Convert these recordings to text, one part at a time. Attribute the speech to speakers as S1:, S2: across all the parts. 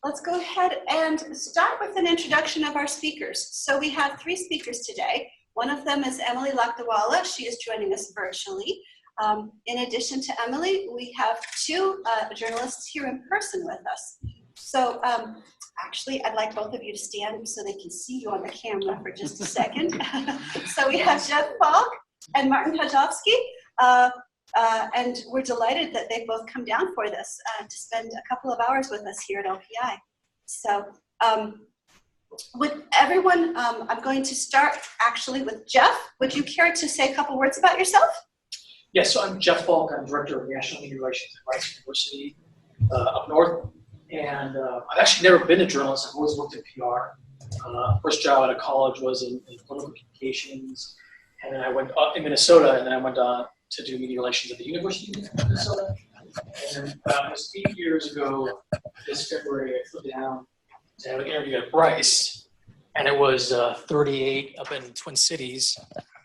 S1: let's go ahead and start with an introduction of our speakers. So we have three speakers today. One of them is Emily Lakdawalla. She is joining us virtually. In addition to Emily, we have two journalists here in person with us. So actually, I'd like both of you to stand so they can see you on the camera for just a second. So we have Jeff Falk and Martin Hajovsky. And we're delighted that they've both come down for this to spend a couple of hours with us here at LPI. So with everyone, I'm going to start actually with Jeff. Would you care to say a couple words about yourself?
S2: Yes, so I'm Jeff Falk. I'm Director of National Media Relations at Rice University up north. And I've actually never been a journalist. I've always worked in PR. First job out of college was in political communications. And then I went up in Minnesota, and then I went on to do media relations at the University of Minnesota. And then it was 8 years ago, this February, I flew down to have an interview at Rice. And it was 38 up in Twin Cities.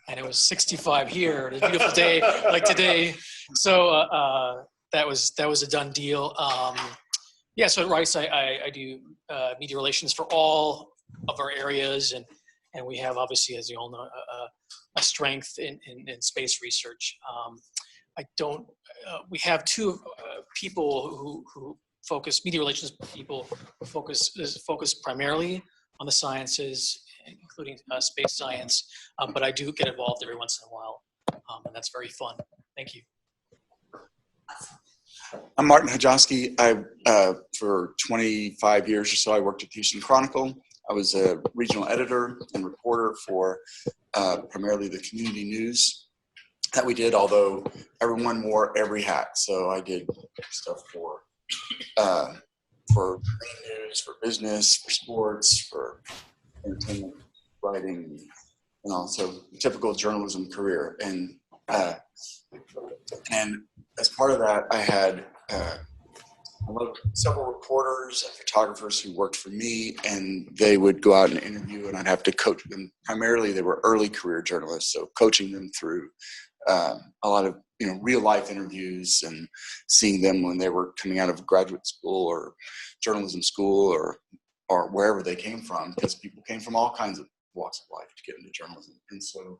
S2: And it was 65 here. It was a beautiful day like today. So that was a done deal. Yeah, so at Rice, I do media relations for all of our areas, and we have, obviously, as you all know, a strength in space research. We have two people who focus, media relations people who focus primarily on the sciences, including space science, but I do get involved every once in a while, and that's very fun. Thank you.
S3: I'm Martin Hajovsky. For 25 years or so, I worked at the Houston Chronicle. I was a regional editor and reporter for primarily the community news that we did, although everyone wore every hat. So I did stuff for green news, for business, for sports, for entertainment, writing, and also typical journalism career. And as part of that, I had several reporters and photographers who worked for me, and they would go out and interview, and I'd have to coach them. Primarily, they were early career journalists, so coaching them through a lot of real life interviews and seeing them when they were coming out of graduate school or journalism school or wherever they came from, because people came from all kinds of walks of life to get into journalism, and so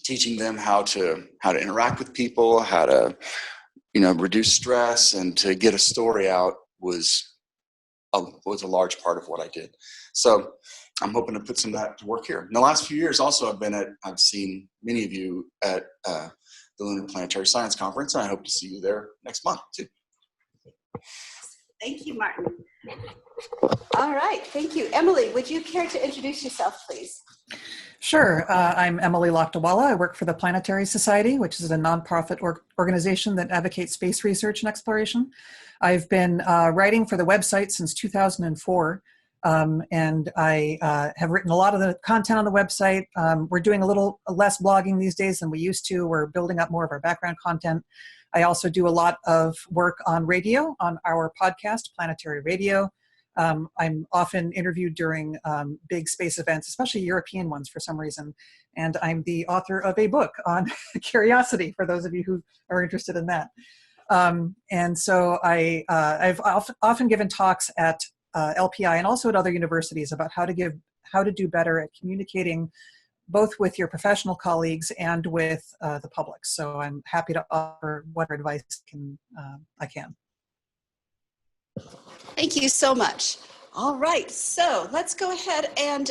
S3: teaching them how to interact with people, how to reduce stress, and to get a story out was a large part of what I did. So I'm hoping to put some of that to work here. In the last few years, also, I've seen many of you at the Lunar Planetary Science Conference, and I hope to see you there next month too.
S1: Thank you, Martin. All right, thank you. Emily, would you care to introduce yourself, please?
S4: Sure. I'm Emily Lakdawalla. I work for the Planetary Society, which is a nonprofit organization that advocates space research and exploration. I've been writing for the website since 2004, and I have written a lot of the content on the website. We're doing a little less blogging these days than we used to. We're building up more of our background content. I also do a lot of work on radio, on our podcast, Planetary Radio. I'm often interviewed during big space events, especially European ones for some reason. And I'm the author of a book on curiosity, for those of you who are interested in that. And so I've often given talks at LPI and also at other universities about how to do better at communicating both with your professional colleagues and with the public. So I'm happy to offer whatever advice I can.
S1: Thank you so much. All right, so let's go ahead and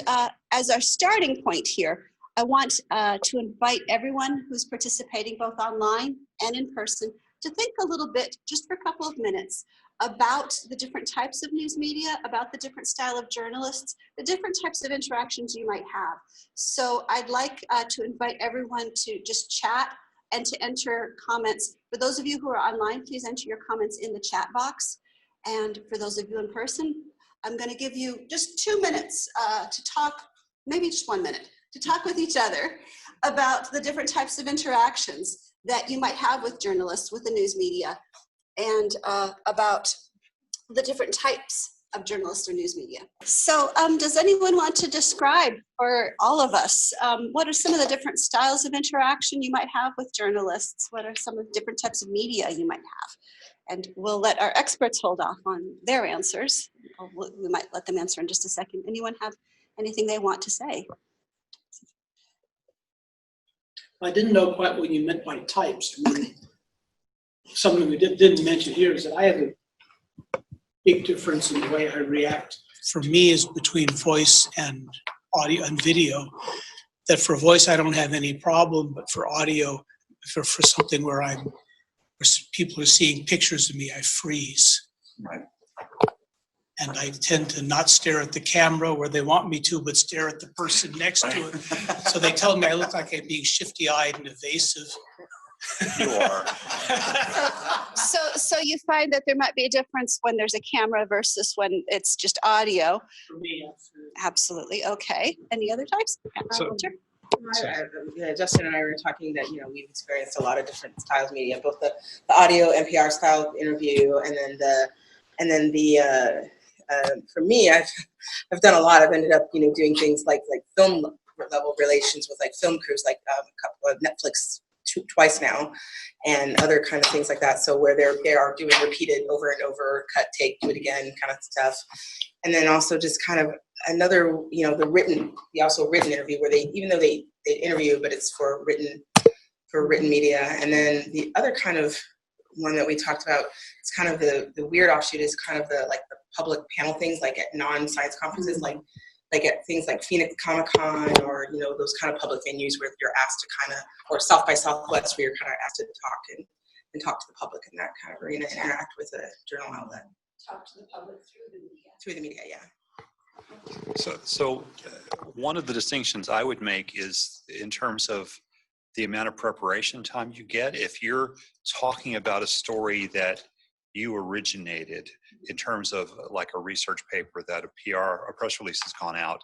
S1: as our starting point here, I want to invite everyone who's participating both online and in person to think a little bit, just for a couple of minutes, about the different types of news media, about the different style of journalists, the different types of interactions you might have. So I'd like to invite everyone to just chat and to enter comments. For those of you who are online, please enter your comments in the chat box. And for those of you in person, I'm going to give you just 2 minutes to talk, maybe just 1 minute, to talk with each other about the different types of interactions that you might have with journalists, with the news media, and about the different types of journalists or news media. So does anyone want to describe for all of us, what are some of the different styles of interaction you might have with journalists? What are some of the different types of media you might have? And we'll let our experts hold off on their answers. We might let them answer in just a second. Anyone have anything they want to say?
S5: I didn't know quite what you meant by types. I mean, something we didn't mention here is that I have a big difference in the way I react. For me, is between voice and audio and video. That for voice, I don't have any problem, but for audio, for something where people are seeing pictures of me, I freeze.
S3: Right.
S5: And I tend to not stare at the camera where they want me to, but stare at the person next to it. So they tell me I look like I'm being shifty-eyed and evasive.
S3: You are.
S1: So you find that there might be a difference when there's a camera versus when it's just audio?
S5: For me,
S1: Absolutely. Okay. Any other types? Sure.
S6: Justin and I were talking that we've experienced a lot of different styles of media, both the audio NPR style interview, and then the for me, I've done a lot. I've ended up doing things like film level relations with like film crews, like a couple of Netflix twice now, and other kind of things like that. So where they are doing repeated over and over, cut, take, do it again kind of stuff. And then also just kind of another, the written interview where even though they interview, but it's for written media. And then the other kind of one that we talked about, it's kind of the weird offshoot is kind of the public panel things, like at non-science conferences, like at things like Phoenix Comic-Con, or those kind of public venues where you're asked to kind of, or South by Southwest, where you're kind of asked to talk and talk to the public in that kind of arena and interact with a journal outlet.
S1: Talk to the public through the media.
S6: Through the media, yeah.
S7: So one of the distinctions I would make is in terms of the amount of preparation time you get. If you're talking about a story that you originated in terms of like a research paper that a press release has gone out,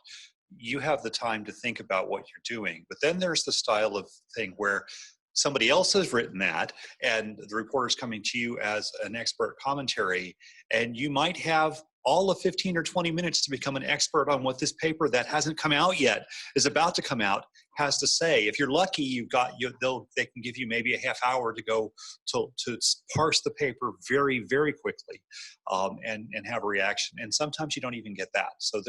S7: you have the time to think about what you're doing. But then there's the style of thing where somebody else has written that and the reporter's coming to you as an expert commentary, and you might have all of 15 or 20 minutes to become an expert on what this paper that hasn't come out yet, is about to come out, has to say. If you're lucky, they can give you maybe a half hour to go to parse the paper very, very quickly, and have a reaction. And sometimes you don't even get that. So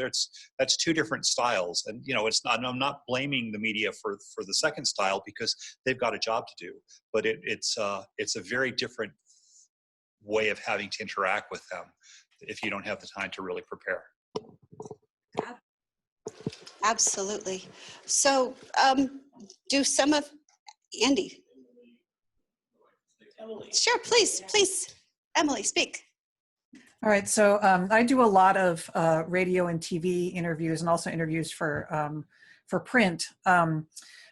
S7: that's two different styles. And it's not. I'm not blaming the media for the second style, because they've got a job to do. But it's a very different way of having to interact with them if you don't have the time to really prepare.
S1: Absolutely. So do some of, Andy.
S5: Emily.
S1: Sure, please, Emily, speak.
S4: All right, so I do a lot of radio and TV interviews, and also interviews for print.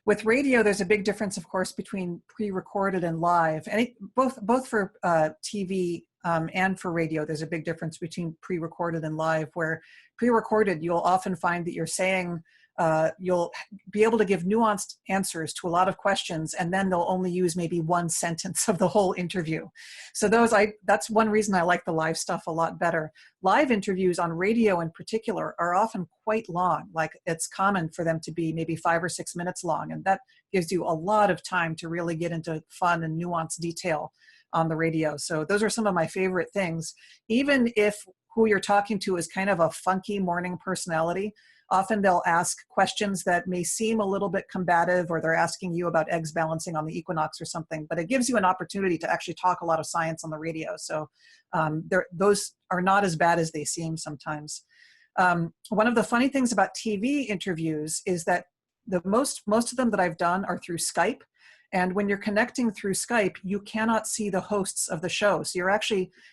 S4: With radio, there's a big difference, of course, between pre-recorded and live. And both for TV and for radio, there's a big difference between pre-recorded and live, where pre-recorded, you'll often find that you're saying, you'll be able to give nuanced answers to a lot of questions, and then they'll only use maybe one sentence of the whole interview. So that's one reason I like the live stuff a lot better. Live interviews on radio in particular are often quite long. Like, it's common for them to be maybe 5 or 6 minutes long, and that gives you a lot of time to really get into fun and nuanced detail on the radio. So those are some of my favorite things. Even if who you're talking to is kind of a funky morning personality, often they'll ask questions that may seem a little bit combative, or they're asking you about eggs balancing on the equinox or something, but it gives you an opportunity to actually talk a lot of science on the radio. So those are not as bad as they seem sometimes. One of the funny things about TV interviews is that most of them that I've done are through Skype. And when you're connecting through Skype, you cannot see the hosts of the show. So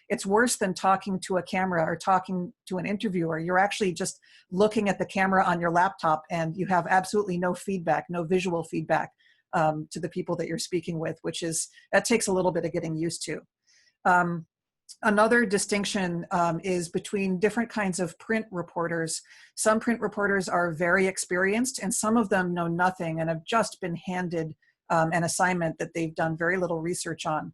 S4: it's worse than talking to a camera or talking to an interviewer. You're actually just looking at the camera on your laptop, and you have absolutely no feedback, no visual feedback to the people that you're speaking with, that takes a little bit of getting used to. Another distinction is between different kinds of print reporters. Some print reporters are very experienced, and some of them know nothing and have just been handed an assignment that they've done very little research on.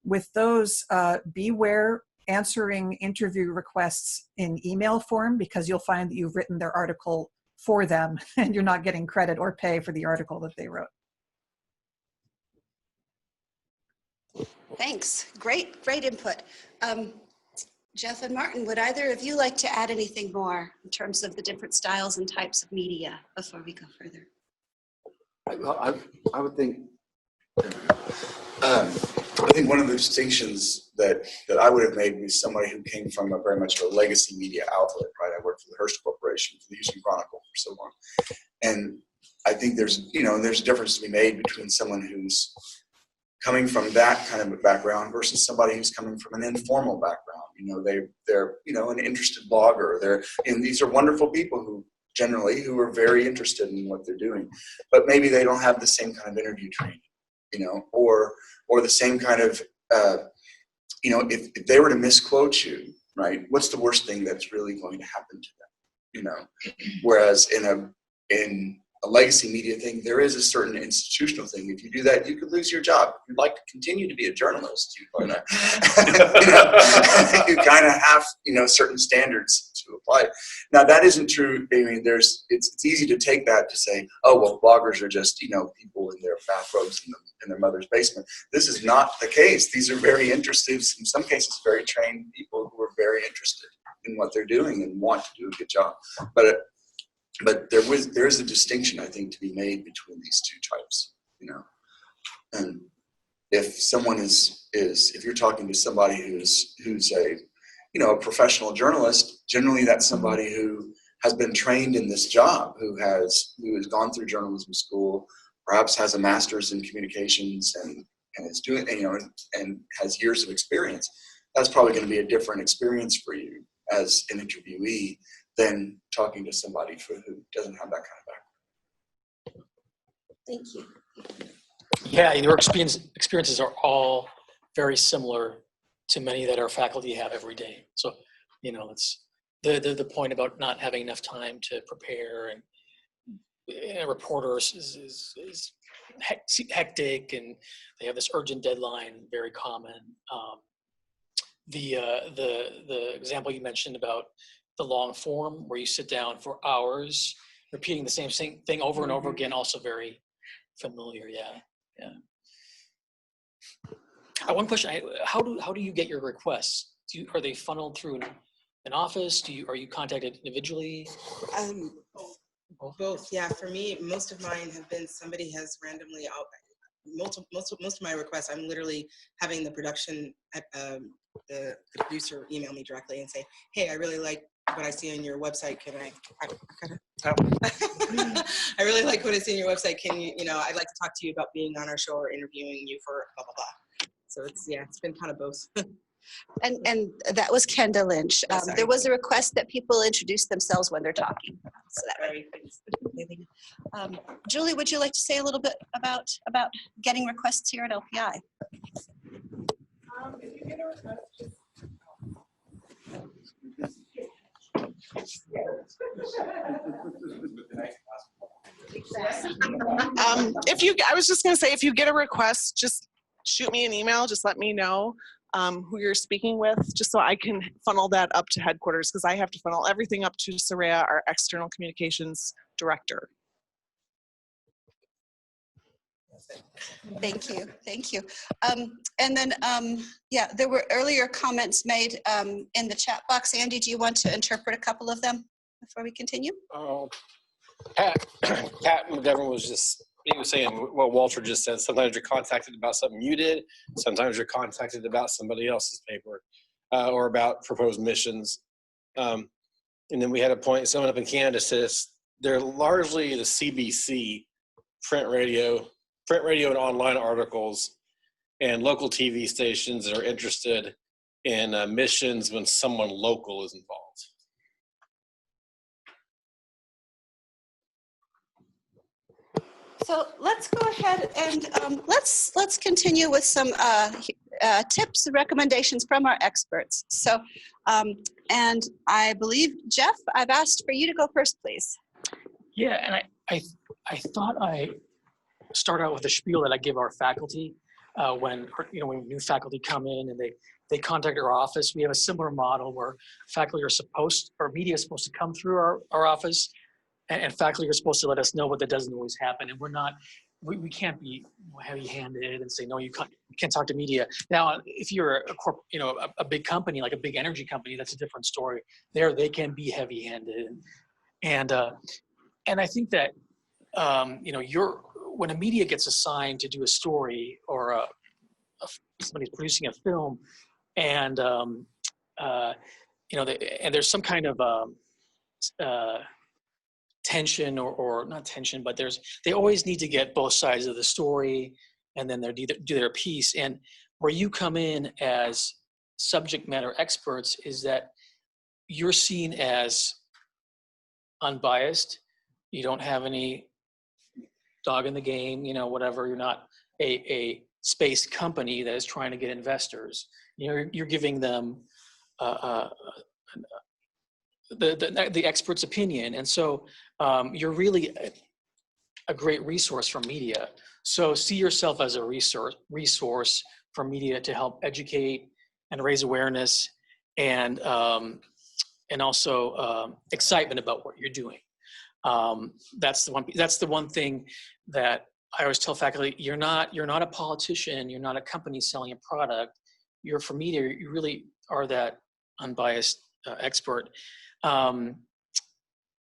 S4: With those, beware answering interview requests in email form, because you'll find that you've written their article for them and you're not getting credit or pay for the article that they wrote.
S1: Thanks. Great input. Jeff and Martin, would either of you like to add anything more in terms of the different styles and types of media before we go further?
S3: I would think, I think one of the distinctions that I would have made was somebody who came from a very much of a legacy media outlet, right? I worked for the Hearst Corporation, for the Houston Chronicle for so long. And I think there's a difference to be made between someone who's coming from that kind of a background versus somebody who's coming from an informal background. They're an interested blogger. And these are wonderful people who are very interested in what they're doing, but maybe they don't have the same kind of interview training, or the same kind of, if they were to misquote you, right, what's the worst thing that's really going to happen to them, whereas in a legacy media thing, there is a certain institutional thing. If you do that, you could lose your job. If you'd like to continue to be a journalist, you kind of have, certain standards to apply. Now, that isn't true. I mean, it's easy to take that to say, oh, well, bloggers are just, people in their bathrobes in their mother's basement. This is not the case. These are very interested, in some cases, very trained people who are very interested in what they're doing and want to do a good job. But there is a distinction, I think, to be made between these two types, And if someone if you're talking to somebody who's a professional journalist, generally that's somebody who has been trained in this job, who has gone through journalism school, perhaps has a master's in communications and is doing, and has years of experience. That's probably going to be a different experience for you as an interviewee than talking to somebody who doesn't have that kind of background.
S1: Thank you.
S8: Yeah, your experiences are all very similar to many that our faculty have every day. So, it's the point about not having enough time to prepare, and reporters is hectic, and they have this urgent deadline, very common. The example you mentioned about the long form, where you sit down for hours repeating the same thing over and over again, also very familiar. Yeah. One question: how do you get your requests? Are they funneled through an office? Are you contacted individually?
S6: Both. Yeah. For me, most of mine have been somebody has randomly out. Most of my requests, I'm literally having the production, the producer email me directly and say, "Hey, I really like what I see on your website. Can I really like what I see on your website. Can you, I'd like to talk to you about being on our show or interviewing you for blah, blah, blah." So it's been kind of both.
S1: And that was Kenda Lynch. There was a request that people introduce themselves when they're talking. So that Julie, would you like to say a little bit about getting requests here at LPI?
S9: If you get a request, just I was just going to say, if you get a request, just shoot me an email. Just let me know who you're speaking with, just so I can funnel that up to headquarters, because I have to funnel everything up to Soraya, our external communications director.
S1: Thank you. And then, there were earlier comments made in the chat box. Andy, do you want to interpret a couple of them before we continue?
S10: Pat McGovern he was saying what Walter just said. Sometimes you're contacted about something you did. Sometimes you're contacted about somebody else's paper or about proposed missions. And then we had a point, someone up in Canada says they're largely the CBC, print radio and online articles, and local TV stations that are interested in missions when someone local is involved.
S1: So let's go ahead and let's continue with some tips and recommendations from our experts. So, and I believe, Jeff, I've asked for you to go first, please.
S8: Yeah, and I thought I start out with a spiel that I give our faculty when new faculty come in and they contact our office. We have a similar model where faculty media is supposed to come through our office, and faculty are supposed to let us know, but that doesn't always happen. And we're not we can't be heavy-handed and say, no, you can't talk to media. Now, if you're a big company, like a big energy company, that's a different story. There, they can be heavy-handed. And I think that, when a media gets assigned to do a story, or somebody's producing a film, and and there's some kind of tension, or not tension, but they always need to get both sides of the story, and then they do their piece. And where you come in as subject matter experts is that you're seen as unbiased. You don't have any dog in the game, whatever. You're not a space company that is trying to get investors. You're giving them the expert's opinion, and so you're really a great resource for media. So see yourself as a resource for media to help educate and raise awareness, and also excitement about what you're doing. That's the one thing that I always tell faculty: you're not a politician, you're not a company selling a product. You're for media. You really are that unbiased expert.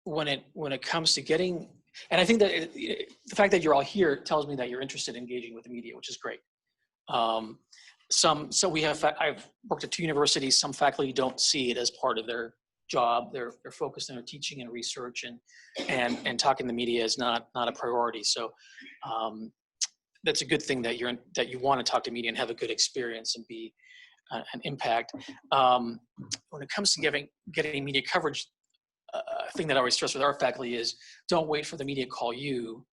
S8: When it comes to getting, and I think that the fact that you're all here tells me that you're interested in engaging with the media, which is great. I've worked at 2 universities. Some faculty don't see it as part of their job. They're focused on their teaching and research, and talking to the media is not a priority. So that's a good thing that you want to talk to media and have a good experience and be an impact. When it comes to getting media coverage, a thing that I always stress with our faculty is don't wait for the media to call you.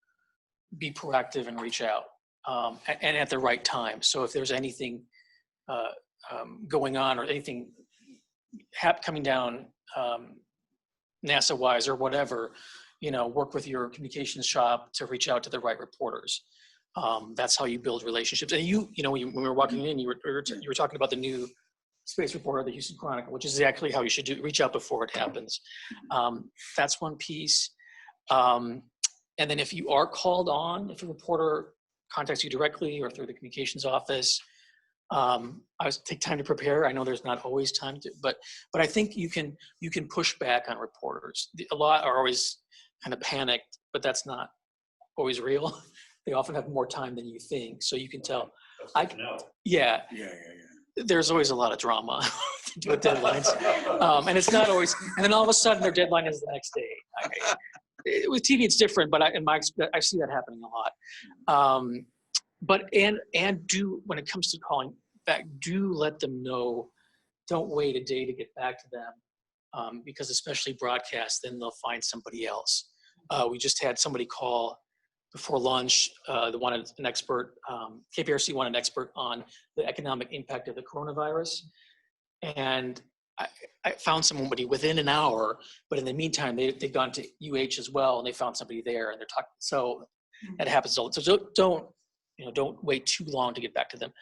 S8: Be proactive and reach out, and at the right time. So if there's anything going on, or anything coming down NASA-wise or whatever, work with your communications shop to reach out to the right reporters. That's how you build relationships. And when we were walking in, you were talking about the new space reporter of the Houston Chronicle, which is exactly how you should reach out before it happens. That's one piece. And then if you are called on, if a reporter contacts you directly or through the communications office, I would take time to prepare. I know there's not always time to, but I think you can push back on reporters. A lot are always kind of panicked, but that's not always real. They often have more time than you think, so you can tell. Yeah. There's always a lot of drama with deadlines, and it's not always. And then all of a sudden, their deadline is the next day. With TV, it's different, but I see that happening a lot. But when it comes to calling back, do let them know. Don't wait a day to get back to them, because especially broadcast, then they'll find somebody else. We just had somebody call before lunch. They wanted an expert. KPRC wanted an expert on the economic impact of the coronavirus, and I found somebody within an hour. But in the meantime, they'd gone to UH as well, and they found somebody there, and they're talking. So that happens all. So don't wait too long to get back to them.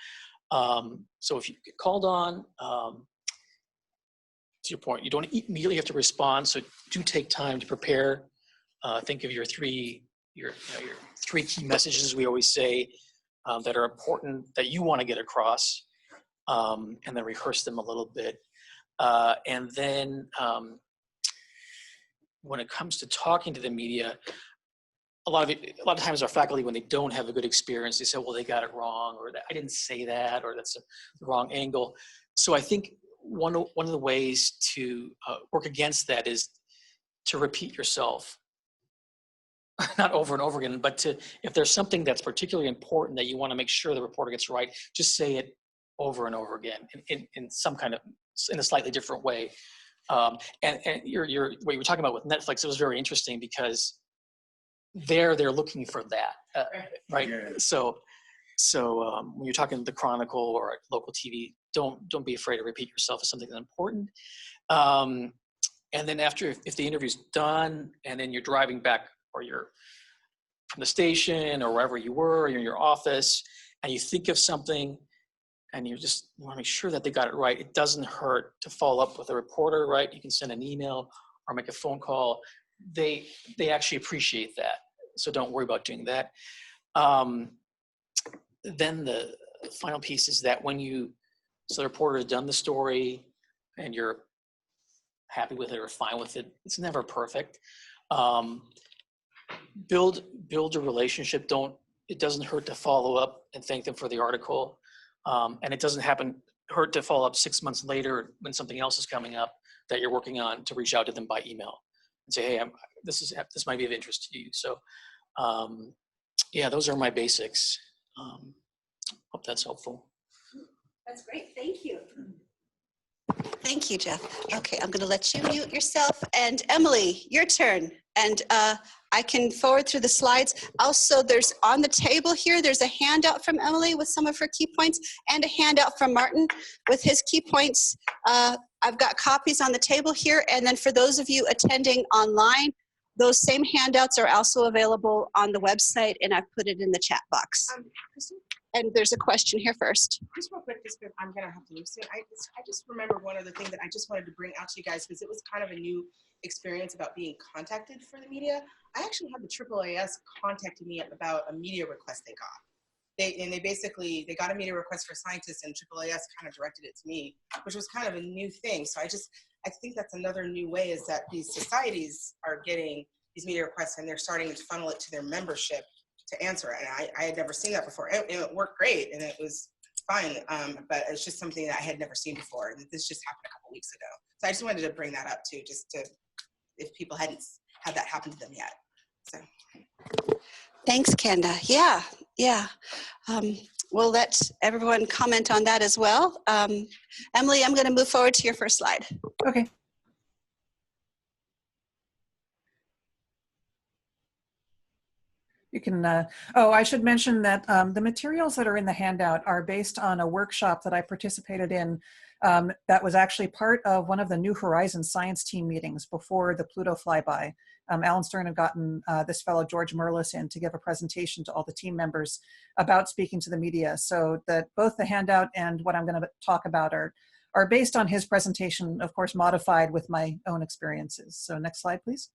S8: So if you get called on, to your point, you don't immediately have to respond. So do take time to prepare. Think of your three key messages, we always say, that are important that you want to get across, and then rehearse them a little bit. And then when it comes to talking to the media, a lot of times our faculty, when they don't have a good experience, they say, well, they got it wrong, or I didn't say that, or that's the wrong angle. So I think one of the ways to work against that is to repeat yourself. Not over and over again, but if there's something that's particularly important that you want to make sure the reporter gets right, just say it over and over again in a slightly different way. And what you were talking about with Netflix, it was very interesting because they're looking for that, right? Yeah. So when you're talking to the Chronicle or local TV, don't be afraid to repeat yourself as something that's important. And then after, if the interview's done, and then you're driving back, or you're from the station or wherever you were, or you're in your office, and you think of something, and you want to make sure that they got it right. It doesn't hurt to follow up with a reporter, right? You can send an email or make a phone call. They actually appreciate that, so don't worry about doing that. Then the final piece is that so the reporter has done the story and you're happy with it or fine with it, it's never perfect. Build a relationship. It doesn't hurt to follow up and thank them for the article. And it doesn't hurt to follow up 6 months later when something else is coming up that you're working on, to reach out to them by email and say, hey, this might be of interest to you. So yeah, those are my basics. Hope that's helpful.
S1: That's great. Thank you. Thank you, Jeff. Okay, I'm going to let you mute yourself. And Emily, your turn. And I can forward through the slides. Also, there's on the table here, there's a handout from Emily with some of her key points and a handout from Martin with his key points. I've got copies on the table here. And then for those of you attending online, those same handouts are also available on the website, and I've put it in the chat box. And there's a question here first.
S6: Just real quick, just because I'm going to have to leave soon. I just remember one other thing that I just wanted to bring out to you guys, because it was kind of a new experience about being contacted for the media. I actually had the AAAS contacted me about a media request they got. They got a media request for scientists, and AAAS kind of directed it to me, which was kind of a new thing. So I think that's another new way, is that these societies are getting these media requests and they're starting to funnel it to their membership to answer it. And I had never seen that before. It worked great and it was fine, but it's just something that I had never seen before. And this just happened a couple weeks ago. So I just wanted to bring that up too, if people hadn't had that happen to them yet. So.
S1: Thanks, Kenda. Yeah. We'll let everyone comment on that as well. Emily, I'm going to move forward to your first slide.
S4: Okay. You can, I should mention that the materials that are in the handout are based on a workshop that I participated in that was actually part of one of the New Horizons science team meetings before the Pluto flyby. Alan Stern had gotten this fellow George Merlis in to give a presentation to all the team members about speaking to the media. So that both the handout and what I'm going to talk about are based on his presentation, of course, modified with my own experiences. So next slide, please.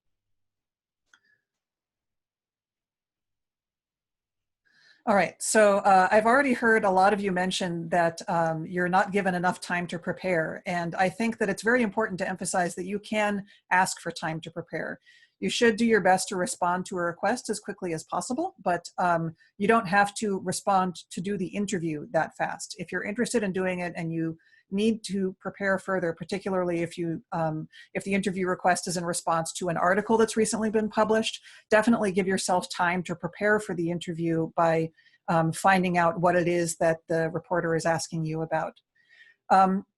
S4: All right, so I've already heard a lot of you mention that you're not given enough time to prepare. And I think that it's very important to emphasize that you can ask for time to prepare. You should do your best to respond to a request as quickly as possible, but you don't have to respond to do the interview that fast. If you're interested in doing it and you need to prepare further, particularly if the interview request is in response to an article that's recently been published, definitely give yourself time to prepare for the interview by finding out what it is that the reporter is asking you about.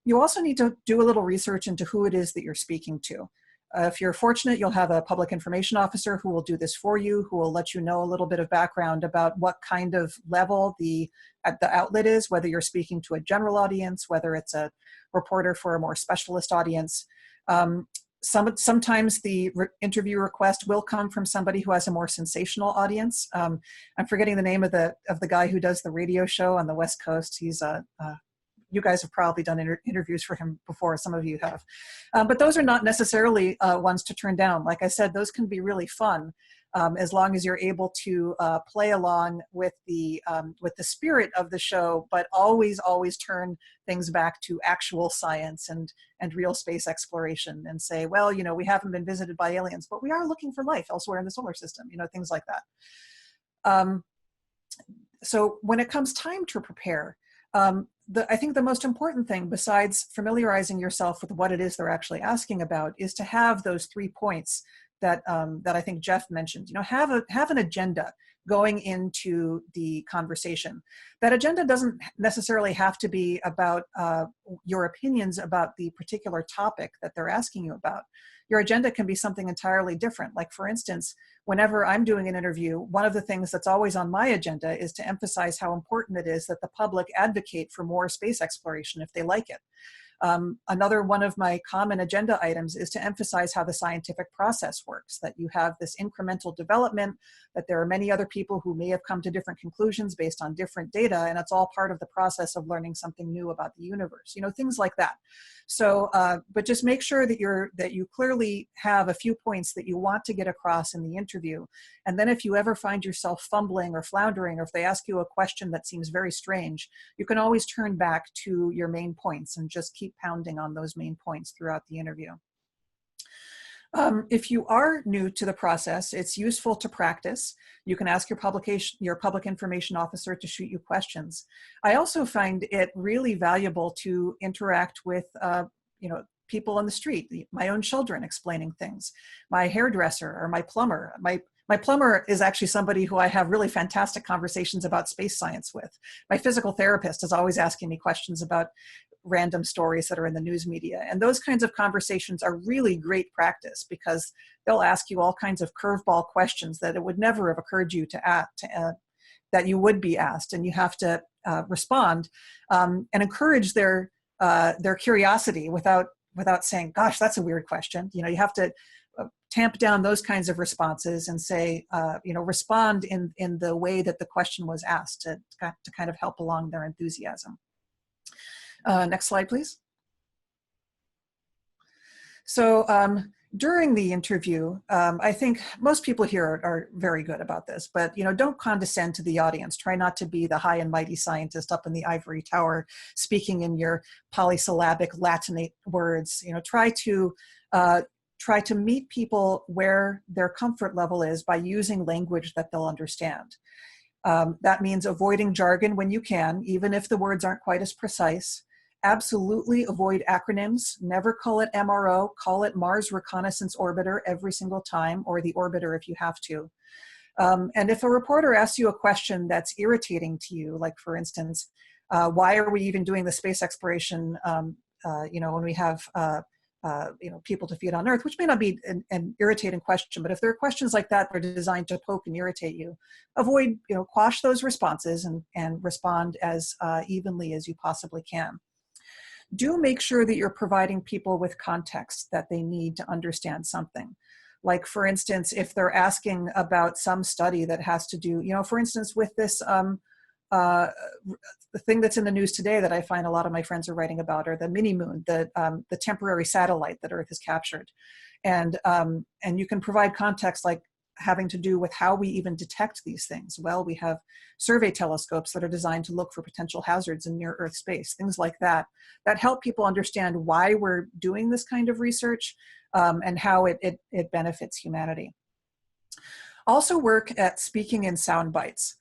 S4: You also need to do a little research into who it is that you're speaking to. If you're fortunate, you'll have a public information officer who will do this for you, who will let you know a little bit of background about what kind of level the outlet is, whether you're speaking to a general audience, whether it's a reporter for a more specialist audience. Sometimes the interview request will come from somebody who has a more sensational audience. I'm forgetting the name of the guy who does the radio show on the West Coast. He's you guys have probably done interviews for him before, some of you have. But those are not necessarily ones to turn down. Like I said, those can be really fun as long as you're able to play along with the spirit of the show, but always turn things back to actual science and real space exploration and say, well, you know, we haven't been visited by aliens, but we are looking for life elsewhere in the solar system, you know, things like that. So when it comes time to prepare, I think the most important thing, besides familiarizing yourself with what it is they're actually asking about, is to have those 3 points that I think Jeff mentioned. You know, have an agenda going into the conversation. That agenda doesn't necessarily have to be about your opinions about the particular topic that they're asking you about. Your agenda can be something entirely different. Like, for instance, whenever I'm doing an interview, one of the things that's always on my agenda is to emphasize how important it is that the public advocate for more space exploration if they like it. Another one of my common agenda items is to emphasize how the scientific process works, that you have this incremental development, that there are many other people who may have come to different conclusions based on different data, and it's all part of the process of learning something new about the universe, things like that. So, but just make sure that you clearly have a few points that you want to get across in the interview. And then if you ever find yourself fumbling or floundering, or if they ask you a question that seems very strange, you can always turn back to your main points and just keep pounding on those main points throughout the interview. If you are new to the process, it's useful to practice. You can ask your public information officer to shoot you questions. I also find it really valuable to interact with, people on the street, my own children explaining things, my hairdresser or my plumber. My plumber is actually somebody who I have really fantastic conversations about space science with. My physical therapist is always asking me questions about random stories that are in the news media. And those kinds of conversations are really great practice, because they'll ask you all kinds of curveball questions that it would never have occurred to you that you would be asked. And you have to respond and encourage their curiosity without saying, gosh, that's a weird question. You have to tamp down those kinds of responses and say, respond in the way that the question was asked to kind of help along their enthusiasm. Next slide, please. So during the interview, I think most people here are very good about this, but don't condescend to the audience. Try not to be the high and mighty scientist up in the ivory tower speaking in your polysyllabic Latinate words. Try to meet people where their comfort level is by using language that they'll understand. That means avoiding jargon when you can, even if the words aren't quite as precise. Absolutely avoid acronyms. Never call it MRO. Call it Mars Reconnaissance Orbiter every single time, or the orbiter if you have to. And if a reporter asks you a question that's irritating to you, like for instance, why are we even doing the space exploration when we have people to feed on Earth, which may not be an irritating question, but if there are questions like that that are designed to poke and irritate you, avoid, quash those responses and respond as evenly as you possibly can. Do make sure that you're providing people with context that they need to understand something. Like, for instance, if they're asking about some study that has to do, for instance, with this, the thing that's in the news today that I find a lot of my friends are writing about are the mini moon, the temporary satellite that Earth has captured. And you can provide context like having to do with how we even detect these things. Well, we have survey telescopes that are designed to look for potential hazards in near Earth space, things like that help people understand why we're doing this kind of research and how it benefits humanity. Also work at speaking in sound bites.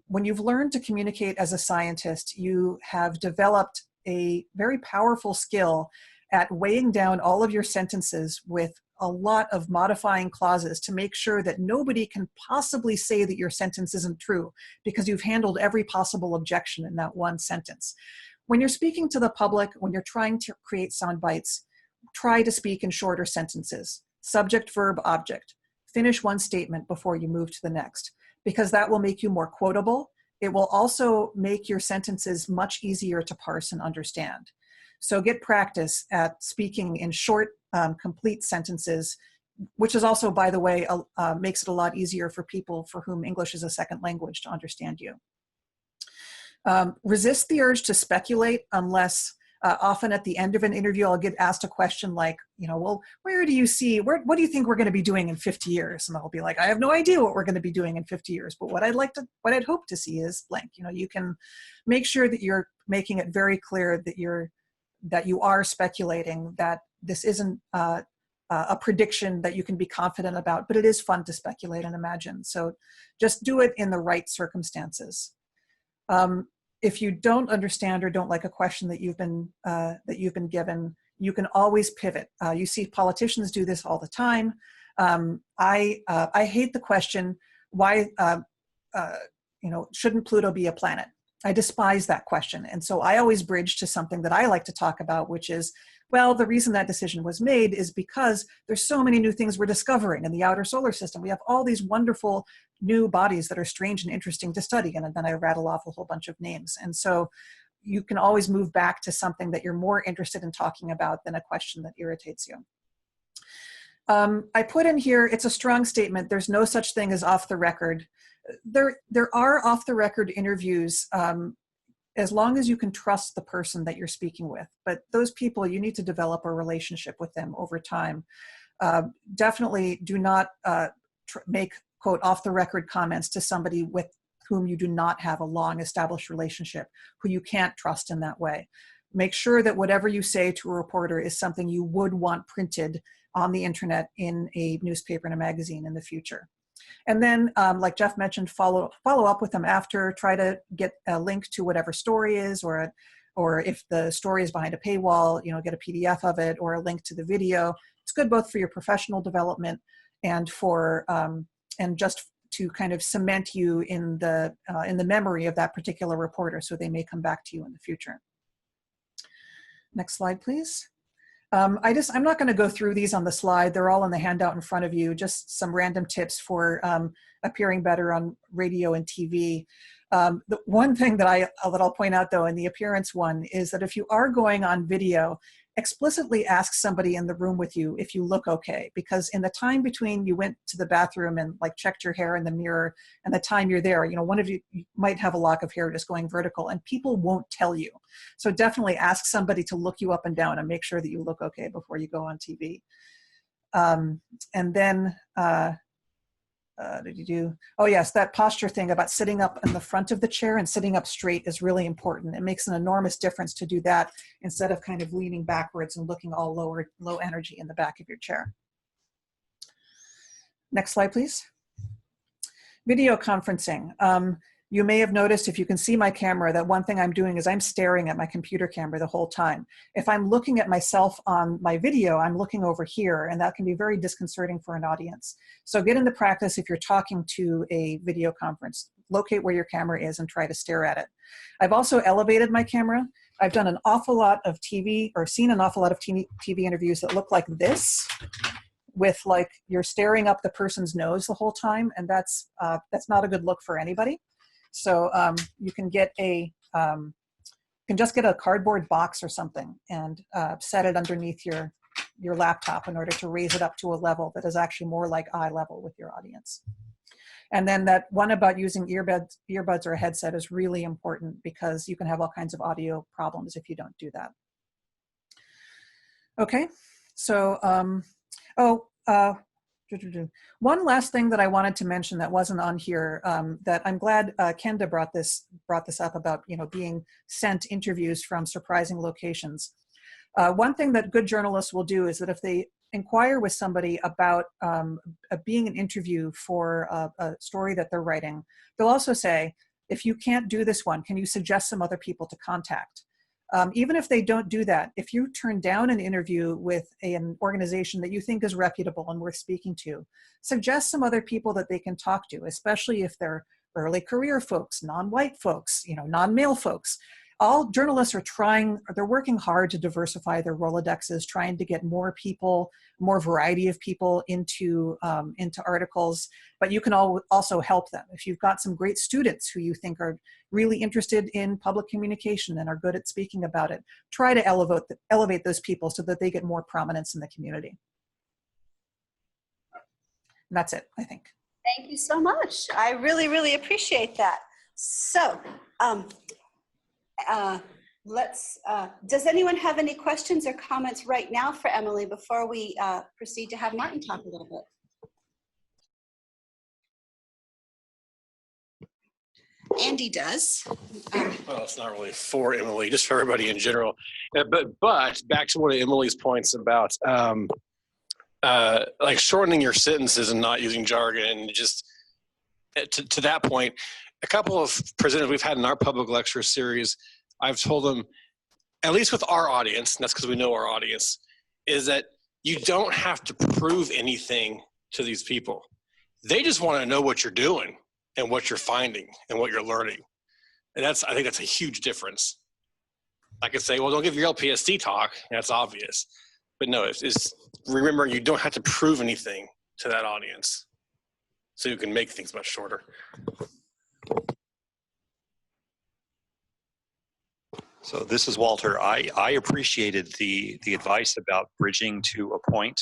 S4: When you've learned to communicate as a scientist, you have developed a very powerful skill at weighing down all of your sentences with a lot of modifying clauses to make sure that nobody can possibly say that your sentence isn't true, because you've handled every possible objection in that one sentence. When you're speaking to the public, when you're trying to create sound bites, try to speak in shorter sentences. Subject, verb, object. Finish one statement before you move to the next, because that will make you more quotable. It will also make your sentences much easier to parse and understand. So get practice at speaking in short, complete sentences, which is also, by the way, makes it a lot easier for people for whom English is a second language to understand you. Resist the urge to speculate unless often at the end of an interview, I'll get asked a question like, well, where do you see, what do you think we're going to be doing in 50 years? And I'll be like, I have no idea what we're going to be doing in 50 years, but what I'd hope to see is blank. You can make sure that you're making it very clear that you are speculating, that this isn't a prediction that you can be confident about, but it is fun to speculate and imagine. So just do it in the right circumstances. If you don't understand or don't like a question that you've been given, you can always pivot. You see politicians do this all the time. I hate the question, why shouldn't Pluto be a planet? I despise that question. And so I always bridge to something that I like to talk about, which is, well, the reason that decision was made is because there's so many new things we're discovering in the outer solar system. We have all these wonderful new bodies that are strange and interesting to study. And then I rattle off a whole bunch of names. And so, you can always move back to something that you're more interested in talking about than a question that irritates you. I put in here, it's a strong statement. There's no such thing as off the record. There are off the record interviews as long as you can trust the person that you're speaking with. But those people, you need to develop a relationship with them over time. Definitely do not make, quote, off the record comments to somebody with whom you do not have a long established relationship, who you can't trust in that way. Make sure that whatever you say to a reporter is something you would want printed on the internet in a newspaper and a magazine in the future. And then, like Jeff mentioned, follow up with them after, try to get a link to whatever story is, or if the story is behind a paywall, get a PDF of it or a link to the video. It's good both for your professional development and for, and just to kind of cement you in the memory of that particular reporter, so they may come back to you in the future. Next slide, please. I'm not going to go through these on the slide. They're all in the handout in front of you. Just some random tips for appearing better on radio and TV. The one thing that I'll point out, though, in the appearance one is that if you are going on video, explicitly ask somebody in the room with you if you look okay, because in the time between you went to the bathroom and like checked your hair in the mirror and the time you're there, one of you might have a lock of hair just going vertical and people won't tell you. So definitely ask somebody to look you up and down and make sure that you look okay before you go on TV. And then, oh yes, that posture thing about sitting up in the front of the chair and sitting up straight is really important. It makes an enormous difference to do that instead of kind of leaning backwards and looking all low energy in the back of your chair. Next slide, please. Video conferencing. You may have noticed, if you can see my camera, that one thing I'm doing is I'm staring at my computer camera the whole time. If I'm looking at myself on my video, I'm looking over here, and that can be very disconcerting for an audience. So get into practice if you're talking to a video conference. Locate where your camera is and try to stare at it. I've also elevated my camera. I've done an awful lot of TV, or seen an awful lot of TV interviews that look like this, with like you're staring up the person's nose the whole time, and that's not a good look for anybody. So you can get just get a cardboard box or something and set it underneath your laptop in order to raise it up to a level that is actually more like eye level with your audience. And then that one about using earbuds or a headset is really important, because you can have all kinds of audio problems if you don't do that. Okay, so one last thing that I wanted to mention that wasn't on here, that I'm glad Kenda brought this up about, being sent interviews from surprising locations. One thing that good journalists will do is that if they inquire with somebody about being an interview for a story that they're writing, they'll also say, if you can't do this one, can you suggest some other people to contact? Even if they don't do that, if you turn down an interview with an organization that you think is reputable and worth speaking to, suggest some other people that they can talk to, especially if they're early career folks, non-white folks, non-male folks. All journalists they're working hard to diversify their Rolodexes, trying to get more people, more variety of people into articles, but you can also help them. If you've got some great students who you think are really interested in public communication and are good at speaking about it, try to elevate those people so that they get more prominence in the community. And that's it, I think.
S1: Thank you so much. I really, really appreciate that. So, does anyone have any questions or comments right now for Emily before we proceed to have Martin talk a little bit? Andy does.
S10: Well, it's not really for Emily, just for everybody in general. But back to one of Emily's points about like shortening your sentences and not using jargon, and just to that point, a couple of presenters we've had in our public lecture series, I've told them, at least with our audience, and that's because we know our audience, is that you don't have to prove anything to these people. They just want to know what you're doing and what you're finding and what you're learning. And I think that's a huge difference. I could say, well, don't give your LPSD talk. That's obvious. But no, it's remember, you don't have to prove anything to that audience. So you can make things much shorter.
S7: So this is Walter. I appreciated the advice about bridging to a point.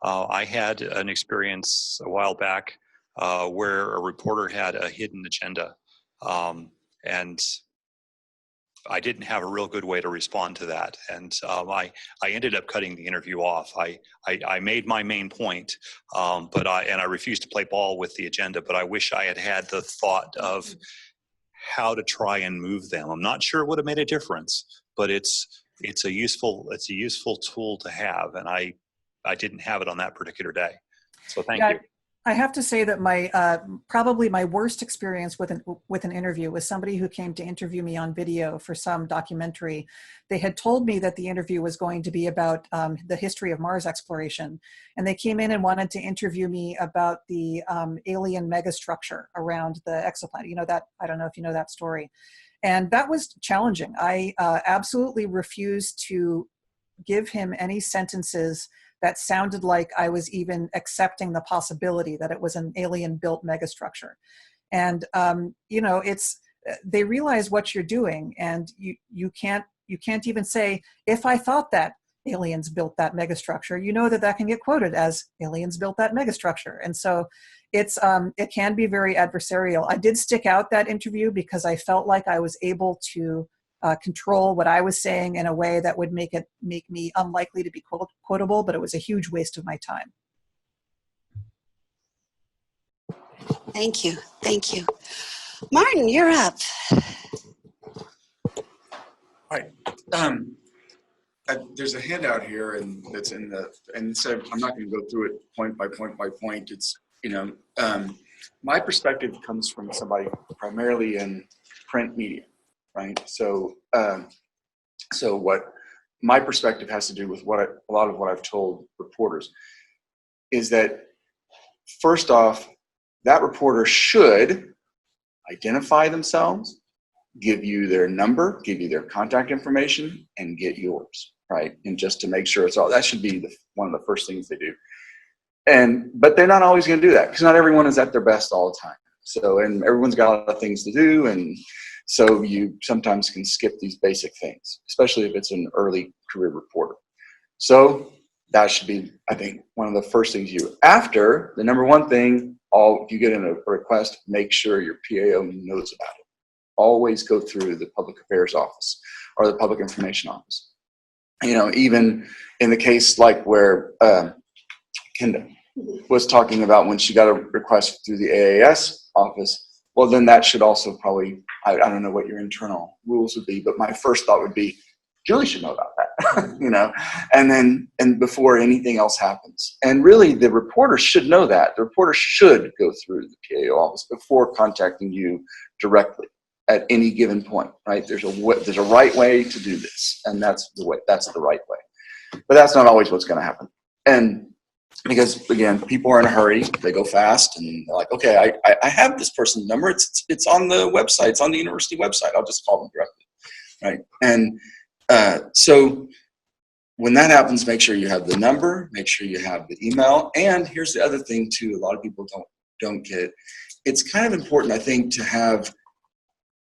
S7: I had an experience a while back where a reporter had a hidden agenda, and I didn't have a real good way to respond to that, and I ended up cutting the interview off. I made my main point, but I refused to play ball with the agenda. But I wish I had had the thought of how to try and move them. I'm not sure it would have made a difference, but it's a useful tool to have, and I didn't have it on that particular day. So thank you.
S4: I have to say that my probably my worst experience with an interview was somebody who came to interview me on video for some documentary. They had told me that the interview was going to be about the history of Mars exploration, and they came in and wanted to interview me about the alien megastructure around the exoplanet. You know that, I don't know if you know that story, and that was challenging. I absolutely refused to give him any sentences that sounded like I was even accepting the possibility that it was an alien-built megastructure. And you know, they realize what you're doing, and you can't even say, if I thought that aliens built that megastructure, you know that can get quoted as aliens built that megastructure. And so it can be very adversarial. I did stick out that interview because I felt like I was able to control what I was saying in a way that would make me unlikely to be quotable, but it was a huge waste of my time.
S1: Thank you. Thank you. Martin, you're up.
S3: Hi. There's a handout here, and that's and so I'm not going to go through it point by point by point. It's, you know, my perspective comes from somebody primarily in print media, right? So, so what my perspective has to do with a lot of what I've told reporters is that, first off, that reporter should identify themselves, give you their number, give you their contact information, and get yours, right? And just to make sure it's all, that should be one of the first things they do. But they're not always going to do that, because not everyone is at their best all the time. So, and everyone's got a lot of things to do, and so you sometimes can skip these basic things, especially if it's an early career reporter. So that should be, I think, one of the first things you do. After, the number one thing, if you get in a request, make sure your PAO knows about it. Always go through the public affairs office or the public information office. You know, even in the case like where Kenda was talking about when she got a request through the AAS office, well, then that should also probably, I don't know what your internal rules would be, but my first thought would be, Julie should know about that, you know, and before anything else happens. And really, the reporter should know that. The reporter should go through the PAO office before contacting you directly at any given point, right? There's a right way to do this, and that's the right way. But that's not always what's going to happen. And because, again, people are in a hurry, they go fast, and they're like, okay, I have this person's number, it's on the website, it's on the university website, I'll just call them directly, right? And so when that happens, make sure you have the number, make sure you have the email, and here's the other thing too, a lot of people don't get. It's kind of important, I think, to have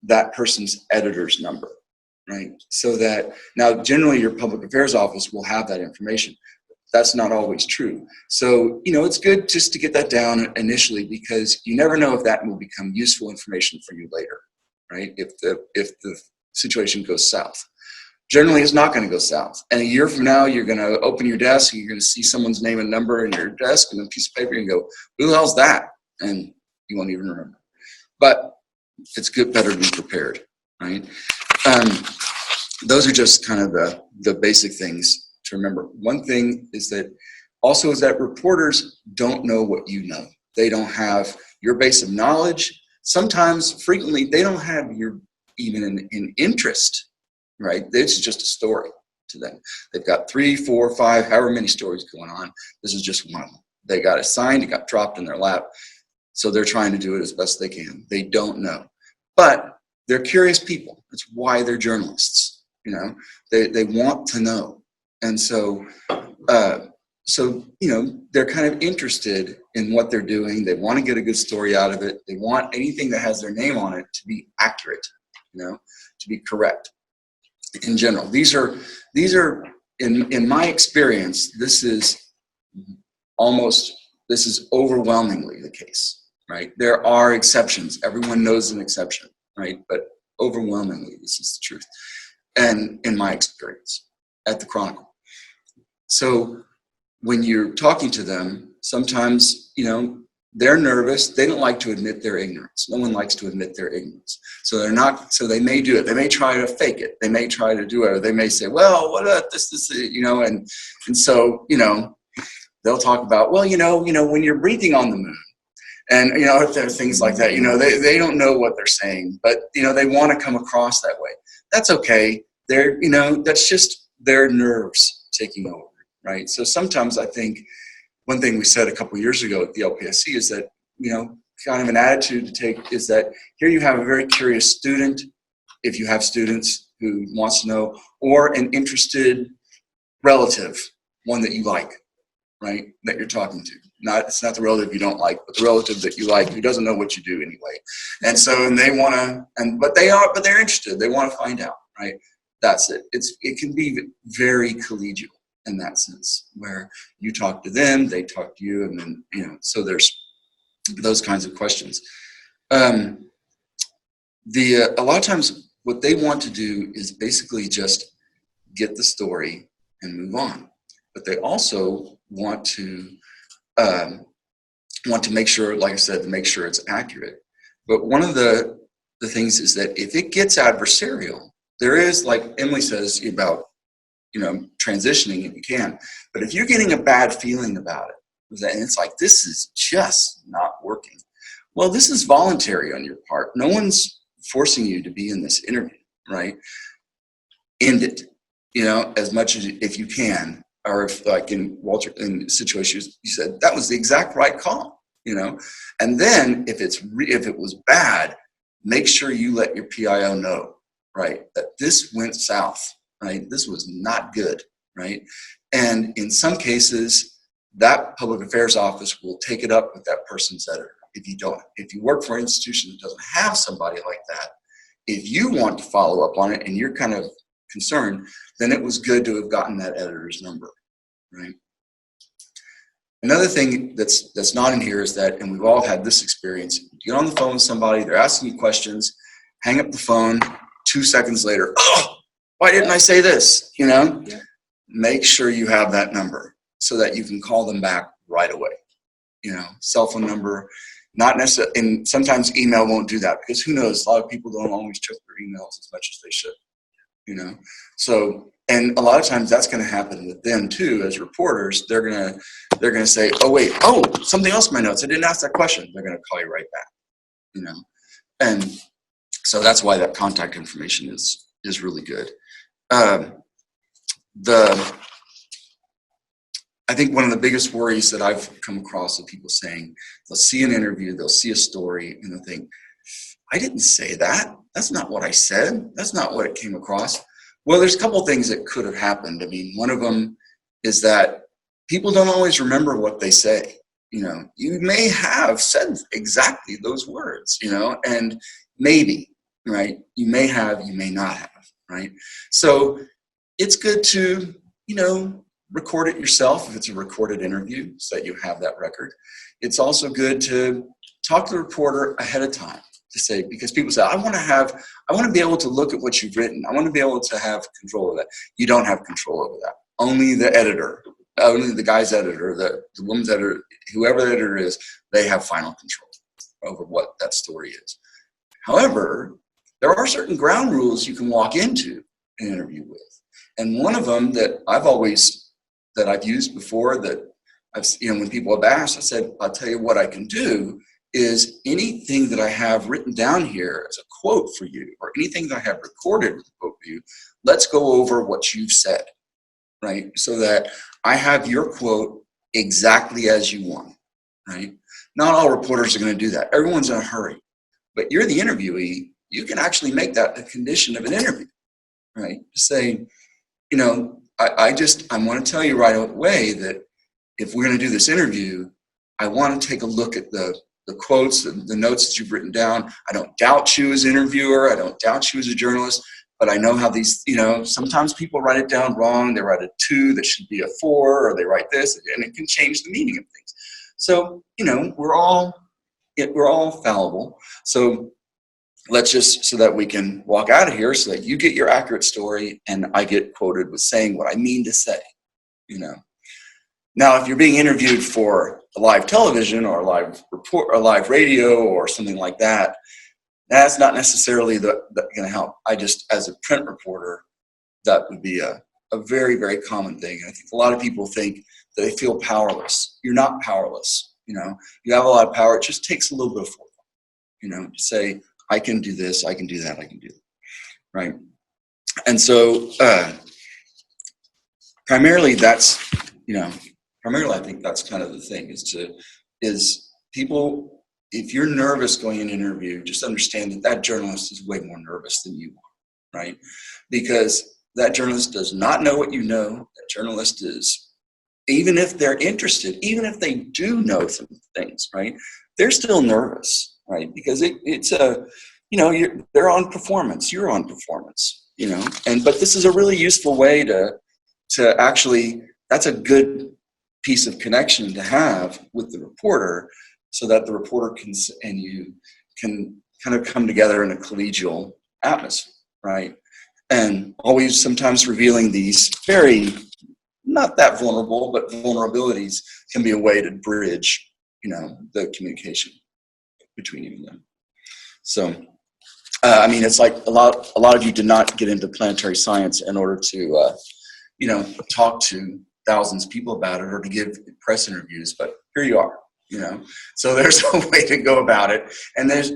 S3: that person's editor's number, right? So that, now generally your public affairs office will have that information. That's not always true. So, you know, it's good just to get that down initially, because you never know if that will become useful information for you later, right? If the situation goes south. Generally, it's not going to go south. And a year from now, you're going to open your desk and you're going to see someone's name and number in your desk and a piece of paper and go, who the hell's that? And you won't even remember. But it's better to be prepared, right? Those are just kind of the basic things to remember. One thing is that reporters don't know what you know. They don't have your base of knowledge. Sometimes, frequently, they don't have even an interest, right? It's just a story to them. They've got 3, 4, 5, however many stories going on. This is just one of them. They got assigned, it got dropped in their lap. So they're trying to do it as best they can. They don't know. But they're curious people. That's why they're journalists. You know, they want to know. And so, you know, they're kind of interested in what they're doing. They want to get a good story out of it. They want anything that has their name on it to be accurate, you know, to be correct. in general. These are in my experience, this is overwhelmingly the case, right? There are exceptions. Everyone knows an exception, right? But overwhelmingly, this is the truth. And in my experience at the Chronicle. So when you're talking to them, sometimes, they're nervous. They don't like to admit their ignorance. No one likes to admit their ignorance. So they may do it. They may try to fake it. They may try to do it. Or they may say, well, what about this, and so, they'll talk about, well, when you're breathing on the moon, and, if there are things like that, they don't know what they're saying, but, they want to come across that way. That's okay. They're, that's just their nerves taking over, right? So sometimes I think one thing we said a couple of years ago at the LPSC is that, kind of an attitude to take is that here you have a very curious student, if you have students who wants to know, or an interested relative, one that you like, right, that you're talking to. It's not the relative you don't like, but the relative that you like who doesn't know what you do anyway. And so, and they want to, but they're interested. They want to find out, right? That's it. It can be very collegial in that sense, where you talk to them, they talk to you, and then, so there's those kinds of questions. A lot of times what they want to do is basically just get the story and move on. But they also want to make sure, like I said, to make sure it's accurate. But one of the things is that if it gets adversarial, there is, like Emily says about, transitioning if you can. But if you're getting a bad feeling about it, and it's like, this is just not working. Well, this is voluntary on your part. No one's forcing you to be in this interview, right? End it, as much as if you can. Or if, like in situations, you said that was the exact right call, And then if it was bad, make sure you let your PIO know, right, that this went south, right? This was not good, right? And in some cases, that public affairs office will take it up with that person's editor. If you work for an institution that doesn't have somebody like that, if you want to follow up on it and you're kind of concerned, then it was good to have gotten that editor's number, right? Another thing that's not in here is that, and we've all had this experience, you get on the phone with somebody, they're asking you questions, hang up the phone, 2 seconds later, oh, why didn't I say this? Yeah. Make sure you have that number so that you can call them back right away. Cell phone number, not necessarily, and sometimes email won't do that because who knows, a lot of people don't always check their emails as much as they should, So, and a lot of times that's going to happen with them too, as reporters. They're going to say, oh, something else in my notes, I didn't ask that question. They're going to call you right back, And so that's why that contact information is really good. I think one of the biggest worries that I've come across of people saying, they'll see an interview, they'll see a story, and they'll think, I didn't say that. That's not what I said. That's not what it came across. Well, there's a couple of things that could have happened. I mean, one of them is that people don't always remember what they say. You may have said exactly those words, and maybe, right? You may have, you may not have, right? So it's good to, record it yourself if it's a recorded interview so that you have that record. It's also good to talk to the reporter ahead of time to say, because people say, I want to be able to look at what you've written. I want to be able to have control of that. You don't have control over that. Only the editor, only the guy's editor, the woman's editor, whoever the editor is, they have final control over what that story is. However, there are certain ground rules you can walk into an interview with. And one of them that I've used before, that I've, when people have asked, I said, I'll tell you what I can do is anything that I have written down here as a quote for you, or anything that I have recorded as a quote for you, let's go over what you've said, right? So that I have your quote exactly as you want, right? Not all reporters are going to do that. Everyone's in a hurry. But you're the interviewee. You can actually make that a condition of an interview, right? Say, I want to tell you right away that if we're going to do this interview, I want to take a look at the quotes, the notes that you've written down. I don't doubt you as an interviewer. I don't doubt you as a journalist. but I know how these, sometimes people write it down wrong. They write a 2 that should be a 4, or they write this, and it can change the meaning of things. So, we're all fallible. So let's just, so that we can walk out of here, so that you get your accurate story and I get quoted with saying what I mean to say, Now, if you're being interviewed for a live television or a live report, or live radio or something like that, that's not necessarily going to help. As a print reporter, that would be a very, very common thing. And I think a lot of people think that they feel powerless. You're not powerless. You have a lot of power. It just takes a little bit of forethought, to say, I can do this, I can do that, I can do that, right? And so primarily I think that's kind of the thing, is people, if you're nervous going in an interview, just understand that journalist is way more nervous than you are, right? Because that journalist does not know what you know. That journalist is, even if they're interested, even if they do know some things, right, they're still nervous, right? Because they're on performance, you're on performance, but this is a really useful way to actually, that's a good piece of connection to have with the reporter, so that the reporter and you can kind of come together in a collegial atmosphere, right? And always sometimes revealing these very, not that vulnerable, but vulnerabilities can be a way to bridge, the communication between you and them. So, it's like a lot of you did not get into planetary science in order to, talk to thousands of people about it or to give press interviews, but here you are, So there's a way to go about it,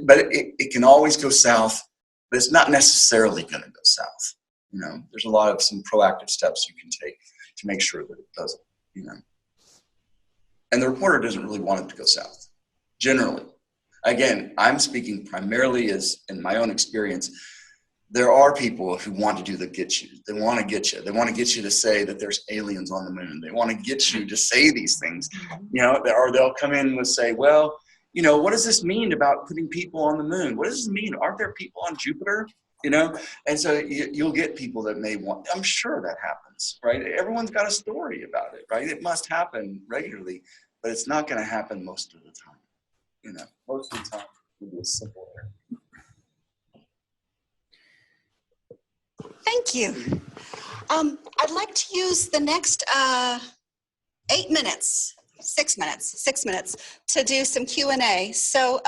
S3: but it can always go south, but it's not necessarily going to go south. There's a lot of some proactive steps you can take to make sure that it doesn't, And the reporter doesn't really want it to go south, generally. Again, I'm speaking primarily as in my own experience. There are people who want to do the get you. They want to get you. They want to get you to say that there's aliens on the moon. They want to get you to say these things, or they'll come in and say, well, what does this mean about putting people on the moon? What does this mean? Aren't there people on Jupiter? And so you'll get people that may want, I'm sure that happens, right? Everyone's got a story about it, right? It must happen regularly, but it's not going to happen most of the time. Most of the time it'll be a simple error.
S1: Thank you. I'd like to use the next 6 minutes to do some Q&A. So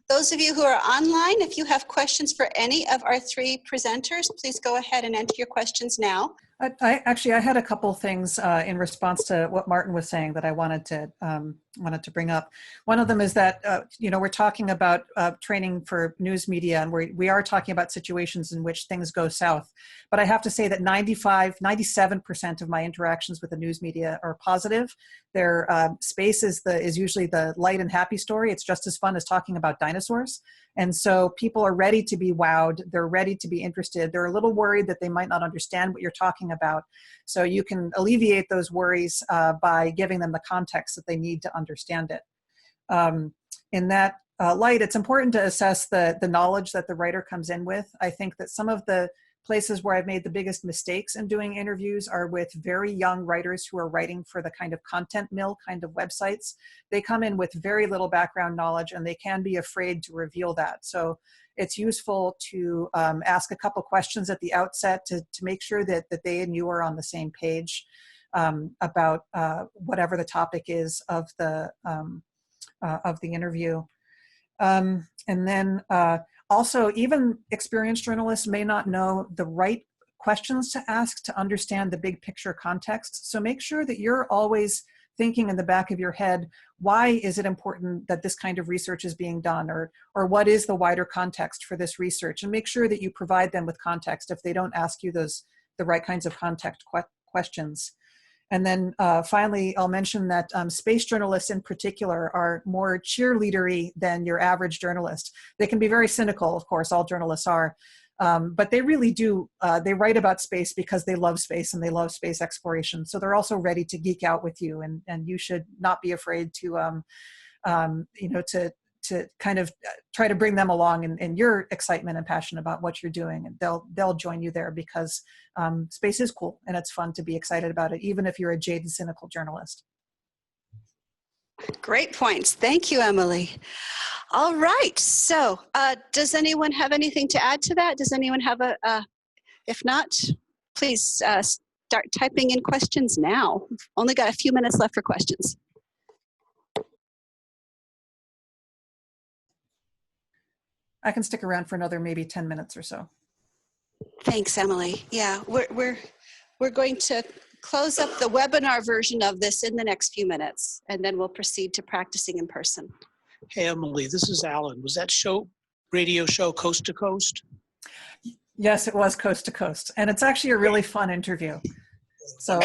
S1: those of you who are online, if you have questions for any of our 3 presenters, please go ahead and enter your questions now.
S4: I had a couple things in response to what Martin was saying that I wanted to bring up. One of them is that we're talking about training for news media, and we are talking about situations in which things go south. But I have to say that 97% of my interactions with the news media are positive. Their space is usually the light and happy story. It's just as fun as talking about dinosaurs. And so people are ready to be wowed. They're ready to be interested. They're a little worried that they might not understand what you're talking about. So you can alleviate those worries by giving them the context that they need to understand it. In that light, it's important to assess the knowledge that the writer comes in with. I think that some of the places where I've made the biggest mistakes in doing interviews are with very young writers who are writing for the kind of content mill kind of websites. They come in with very little background knowledge, and they can be afraid to reveal that. So it's useful to ask a couple questions at the outset to make sure that they and you are on the same page about whatever the topic is of the interview. And then also, even experienced journalists may not know the right questions to ask to understand the big picture context. So make sure that you're always thinking in the back of your head, why is it important that this kind of research is being done? Or what is the wider context for this research? And make sure that you provide them with context if they don't ask you the right kinds of context questions. And then finally, I'll mention that space journalists in particular are more cheerleadery than your average journalist. They can be very cynical, of course, all journalists are, but they really do, they write about space because they love space and they love space exploration. So they're also ready to geek out with you, and you should not be afraid to kind of try to bring them along in your excitement and passion about what you're doing, and they'll join you there, because space is cool and it's fun to be excited about it, even if you're a jaded, cynical journalist.
S1: Great points. Thank you, Emily. All right. So does anyone have anything to add to that? Does anyone have if not, please start typing in questions now. We've only got a few minutes left for questions.
S4: I can stick around for another maybe 10 minutes or so.
S1: Thanks, Emily. Yeah, we're going to close up the webinar version of this in the next few minutes, and then we'll proceed to practicing in person.
S5: Hey, Emily, this is Alan. Was that radio show Coast to Coast?
S4: Yes, it was Coast to Coast, and it's actually a really fun interview. So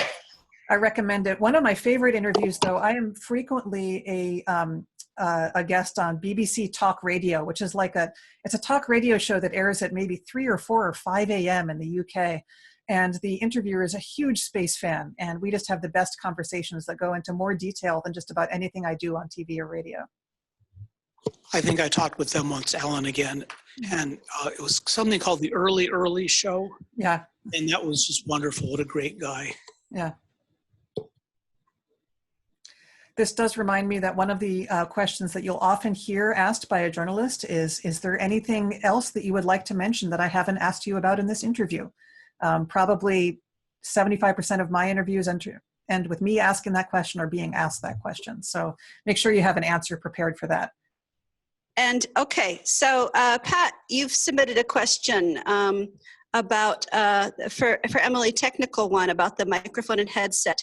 S4: I recommend it. One of my favorite interviews, though, I am frequently a guest on BBC Talk Radio, which is it's a talk radio show that airs at maybe 3 or 4 or 5 a.m. in the UK. And the interviewer is a huge space fan, and we just have the best conversations that go into more detail than just about anything I do on TV or radio.
S5: I think I talked with them once, Alan, again, and it was something called the Early Show.
S4: Yeah.
S5: And that was just wonderful. What a great guy.
S4: Yeah. This does remind me that one of the questions that you'll often hear asked by a journalist is there anything else that you would like to mention that I haven't asked you about in this interview? Probably 75% of my interviews end with me asking that question or being asked that question. So make sure you have an answer prepared for that.
S1: And okay, so Pat, you've submitted a question about, for Emily, technical one about the microphone and headset,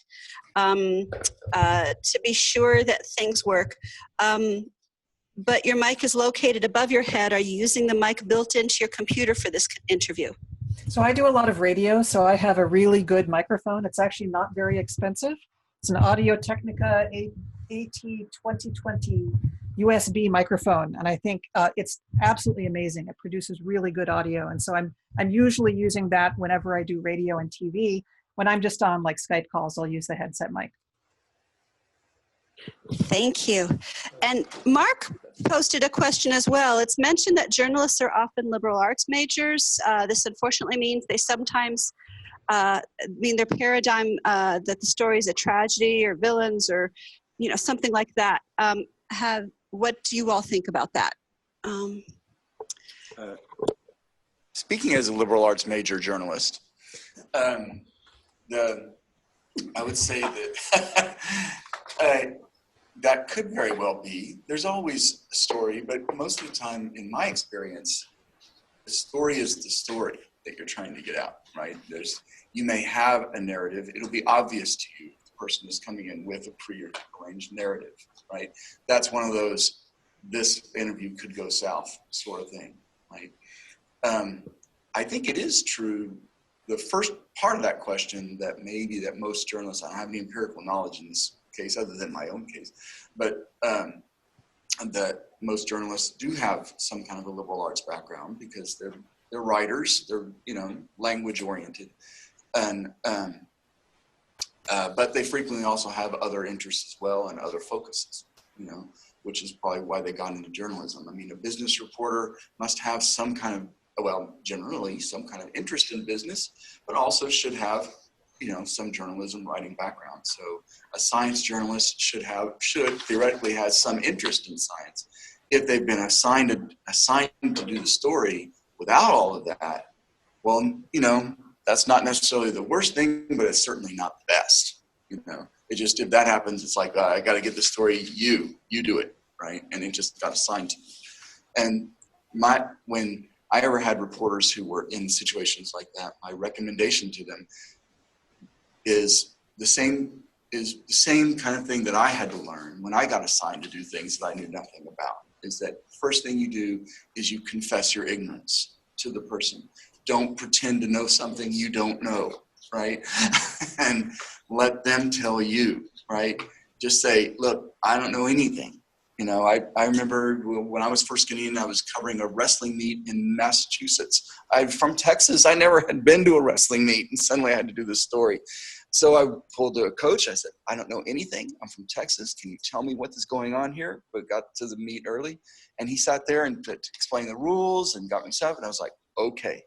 S1: to be sure that things work. But your mic is located above your head. Are you using the mic built into your computer for this interview?
S4: So I do a lot of radio, so I have a really good microphone. It's actually not very expensive. It's an Audio-Technica AT2020 USB microphone, and I think it's absolutely amazing. It produces really good audio, and so I'm usually using that whenever I do radio and TV. When I'm just on like Skype calls, I'll use the headset mic.
S1: Thank you. And Mark posted a question as well. It's mentioned that journalists are often liberal arts majors. This unfortunately means they sometimes their paradigm that the story is a tragedy or villains or something like that. What do you all think about that?
S3: Speaking as a liberal arts major journalist, I would say that that could very well be. There's always a story, but most of the time, in my experience, the story is the story that you're trying to get out, right? You may have a narrative. It'll be obvious to you if the person is coming in with a prearranged narrative, right? That's one of those, this interview could go south sort of thing, right? I think it is true. The first part of that question that most journalists, I don't have any empirical knowledge in this case other than my own case, but that most journalists do have some kind of a liberal arts background because they're writers, they're language oriented, and but they frequently also have other interests as well and other focuses, which is probably why they got into journalism. I mean, a business reporter must have some kind of, generally some kind of interest in business, but also should have, some journalism writing background. So a science journalist should theoretically have some interest in science. If they've been assigned to do the story without all of that, well, that's not necessarily the worst thing, but it's certainly not the best. It just, if that happens, it's like, I got to get the story, you do it, right? And it just got assigned to me. And when I ever had reporters who were in situations like that, my recommendation to them is the same kind of thing that I had to learn when I got assigned to do things that I knew nothing about, is that first thing you do is you confess your ignorance to the person. Don't pretend to know something you don't know, right? And let them tell you, right? Just say, look, I don't know anything. I remember when I was first getting in, I was covering a wrestling meet in Massachusetts. I'm from Texas. I never had been to a wrestling meet, and suddenly I had to do this story. So I pulled a coach. I said, I don't know anything. I'm from Texas. Can you tell me what is going on here? But got to the meet early. And he sat there and explained the rules and got me stuff. And I was like, okay,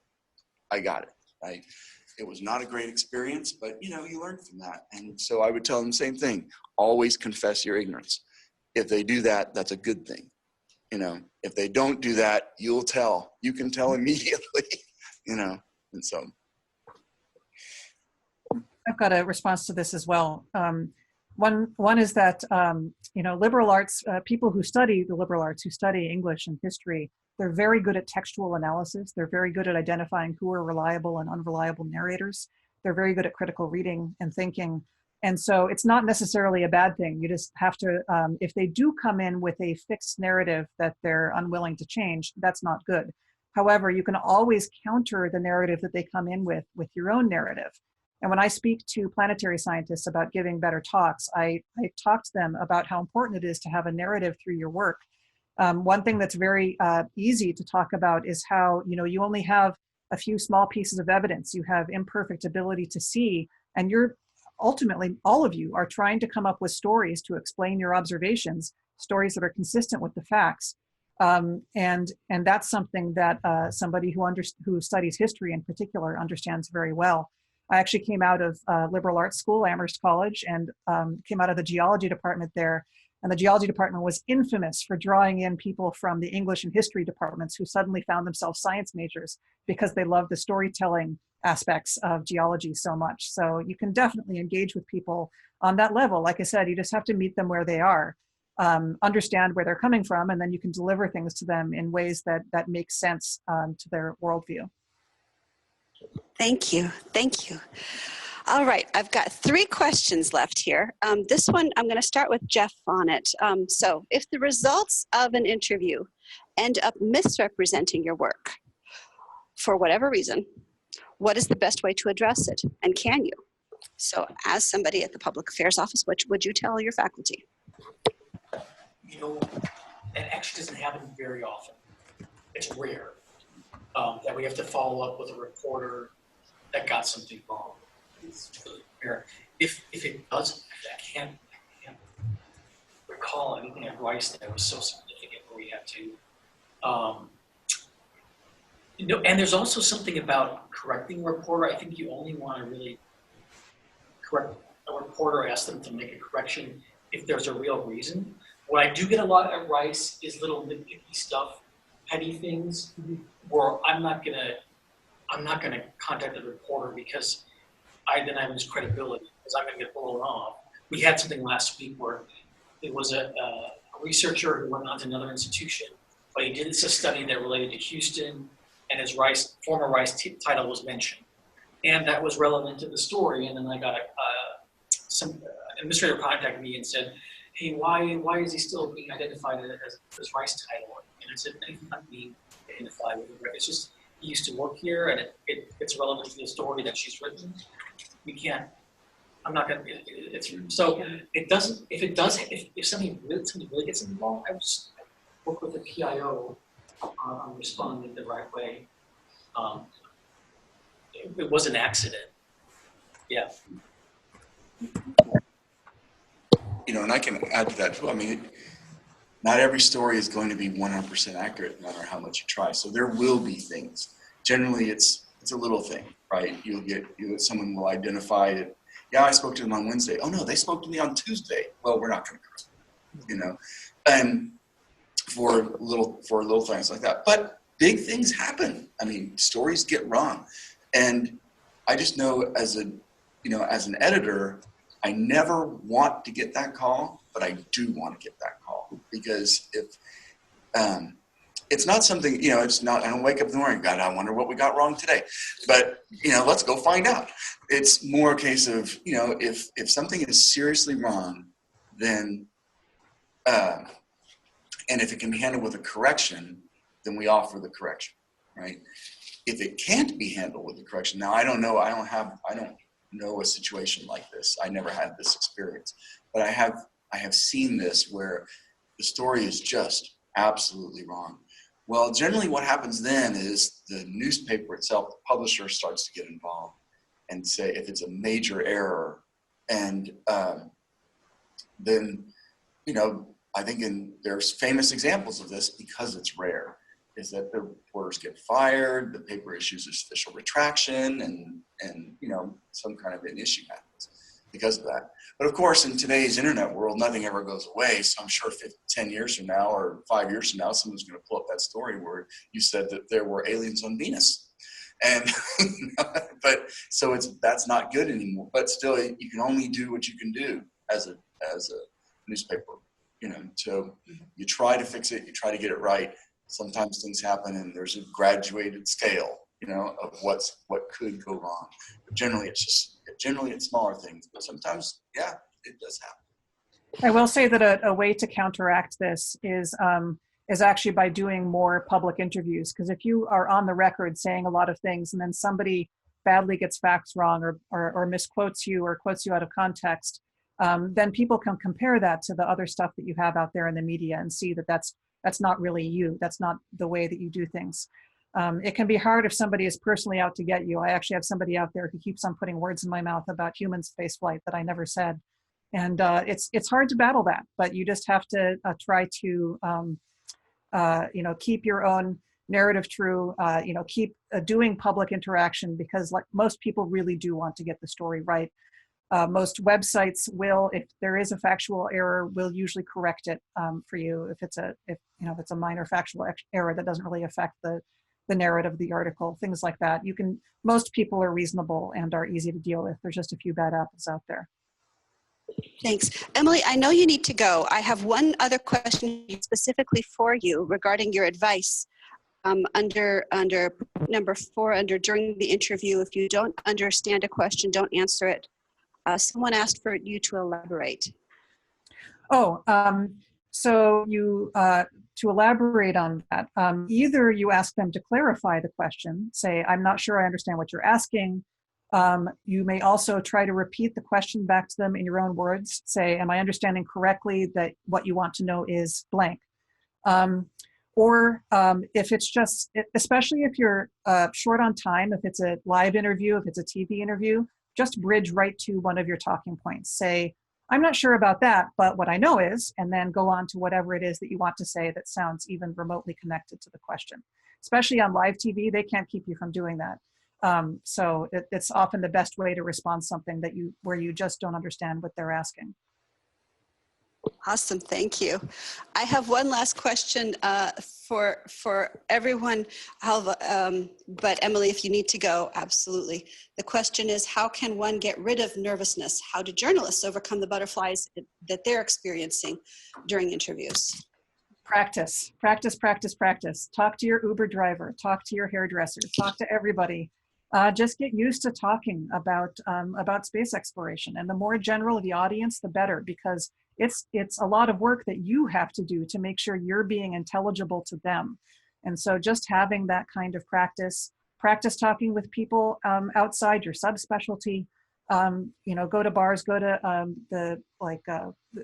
S3: I got it. Right? It was not a great experience, but you learn from that. And so I would tell them the same thing. Always confess your ignorance. If they do that, that's a good thing. If they don't do that, you'll tell. You can tell immediately, and so.
S4: I've got a response to this as well. One is that, liberal arts, people who study the liberal arts, who study English and history, they're very good at textual analysis. They're very good at identifying who are reliable and unreliable narrators. They're very good at critical reading and thinking. And so it's not necessarily a bad thing. You just have to, if they do come in with a fixed narrative that they're unwilling to change, that's not good. However, you can always counter the narrative that they come in with your own narrative. And when I speak to planetary scientists about giving better talks, I talk to them about how important it is to have a narrative through your work. One thing that's very easy to talk about is how, you only have a few small pieces of evidence. You have imperfect ability to see, and you're ultimately, all of you are trying to come up with stories to explain your observations, stories that are consistent with the facts. And that's something that somebody who studies history in particular understands very well. I actually came out of liberal arts school, Amherst College, and came out of the geology department there. And the geology department was infamous for drawing in people from the English and history departments who suddenly found themselves science majors because they loved the storytelling aspects of geology so much. So you can definitely engage with people on that level. Like I said, you just have to meet them where they are, understand where they're coming from, and then you can deliver things to them in ways that make sense to their worldview.
S1: Thank you. Thank you. All right, I've got 3 questions left here. This one, I'm going to start with Jeff on it. So if the results of an interview end up misrepresenting your work for whatever reason, what is the best way to address it? And can you? So as somebody at the Public Affairs Office, what would you tell your faculty?
S8: That actually doesn't happen very often. It's rare that we have to follow up with a reporter that got something wrong. It's really rare. If it doesn't, I can't recall anything advice that was so significant where we had to. And there's also something about correcting a reporter. I think you only want to really correct a reporter, ask them to make a correction if there's a real reason. What I do get a lot of advice is little nitpicky stuff, petty things, where I'm not gonna contact the reporter because I lose credibility because I'm gonna get blown off. We had something last week where it was a researcher who went on to another institution, but he did a study that related to Houston, and his former Rice title was mentioned, and that was relevant to the story. And then I got some administrator contacted me and said, "Hey, why is he still being identified as Rice title?" And I said, "Anything not being identified with it. It's just he used to work here, and it's relevant to the story that she's written. We can't. I'm not gonna. So it doesn't. If something really gets involved, I would work with the PIO on responding the right way. It was an accident. Yeah.
S3: And I can add to that too. I mean, not every story is going to be 100% accurate, no matter how much you try. So there will be things. Generally, it's a little thing, right? Someone will identify it. Yeah, I spoke to them on Wednesday. Oh no, they spoke to me on Tuesday. Well, we're not going to correct, and for little things like that. But big things happen. I mean, stories get wrong, and I just know as an editor, I never want to get that call, but I do want to get that call because if it's not something, it's not, I don't wake up in the morning, God, I wonder what we got wrong today, but let's go find out. It's more a case of, if something is seriously wrong, then, and if it can be handled with a correction, then we offer the correction, right? If it can't be handled with a correction, now I don't know a situation like this. I never had this experience, but I have seen this where the story is just absolutely wrong. Well, generally what happens then is the newspaper itself, the publisher starts to get involved, and say if it's a major error. And then, I think there's famous examples of this because it's rare, is that the reporters get fired, the paper issues official retraction, and some kind of an issue happens because of that. But of course, in today's internet world, nothing ever goes away. So I'm sure 10 years from now or 5 years from now, someone's going to pull up that story where you said that there were aliens on Venus. And, but so that's not good anymore. But still, you can only do what you can do as a newspaper, so you try to fix it, you try to get it right. Sometimes things happen and there's a graduated scale, of what could go wrong. But generally it's smaller things, but sometimes, yeah, it does happen.
S4: I will say that a way to counteract this is actually by doing more public interviews. Because if you are on the record saying a lot of things and then somebody badly gets facts wrong or misquotes you or quotes you out of context, then people can compare that to the other stuff that you have out there in the media and see that that's not really you. That's not the way that you do things. It can be hard if somebody is personally out to get you. I actually have somebody out there who keeps on putting words in my mouth about human space flight that I never said. And it's hard to battle that, but you just have to try to, keep your own narrative true, keep doing public interaction, because like most people really do want to get the story right. Most websites will, if there is a factual error, will usually correct it for you. If it's a minor factual error that doesn't really affect the narrative of the article, things like that. Most people are reasonable and are easy to deal with. There's just a few bad apples out there.
S1: Thanks. Emily, I know you need to go. I have one other question specifically for you regarding your advice. Under number 4, during the interview, if you don't understand a question, don't answer it. Someone asked for you to elaborate.
S4: So you, to elaborate on that, either you ask them to clarify the question, say, I'm not sure I understand what you're asking. You may also try to repeat the question back to them in your own words. Say, am I understanding correctly that what you want to know is blank? Or if it's just, especially if you're short on time, if it's a live interview, if it's a TV interview, just bridge right to one of your talking points. Say, I'm not sure about that, but what I know is, and then go on to whatever it is that you want to say that sounds even remotely connected to the question. Especially on live TV, they can't keep you from doing that. So it's often the best way to respond to something where you just don't understand what they're asking.
S1: Awesome, thank you. I have one last question for everyone, but Emily, if you need to go, absolutely. The question is, how can one get rid of nervousness? How do journalists overcome the butterflies that they're experiencing during interviews?
S4: Practice, practice, practice, practice. Talk to your Uber driver, talk to your hairdresser, talk to everybody. Just get used to talking about space exploration. And the more general the audience, the better, because it's a lot of work that you have to do to make sure you're being intelligible to them. And so just having that kind of practice talking with people outside your subspecialty, go to bars, go to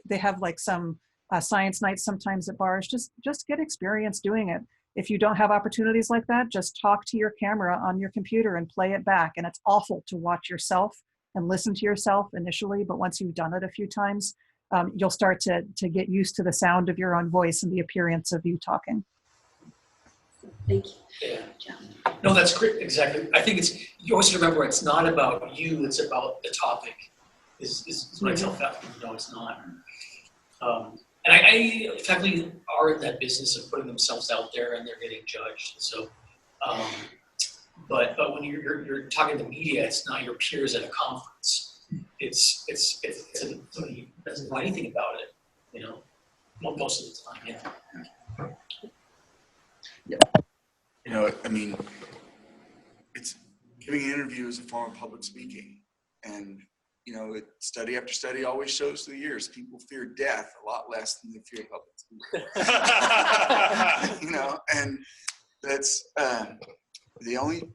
S4: they have like some science nights sometimes at bars. Just get experience doing it. If you don't have opportunities like that, just talk to your camera on your computer and play it back. And it's awful to watch yourself and listen to yourself initially, but once you've done it a few times, you'll start to get used to the sound of your own voice and the appearance of you talking.
S1: Thank you.
S8: Yeah. No, that's great. Exactly. I think you always remember it's not about you, it's about the topic is what I tell faculty. No, it's not. And faculty are in that business of putting themselves out there and they're getting judged. So, but when you're talking to the media, it's not your peers at a conference. It's somebody who doesn't know anything about it, most of the time,
S3: Yeah. I mean, it's giving an interview is a form of public speaking, and study after study always shows through the years people fear death a lot less than they fear public speaking. And that's the only.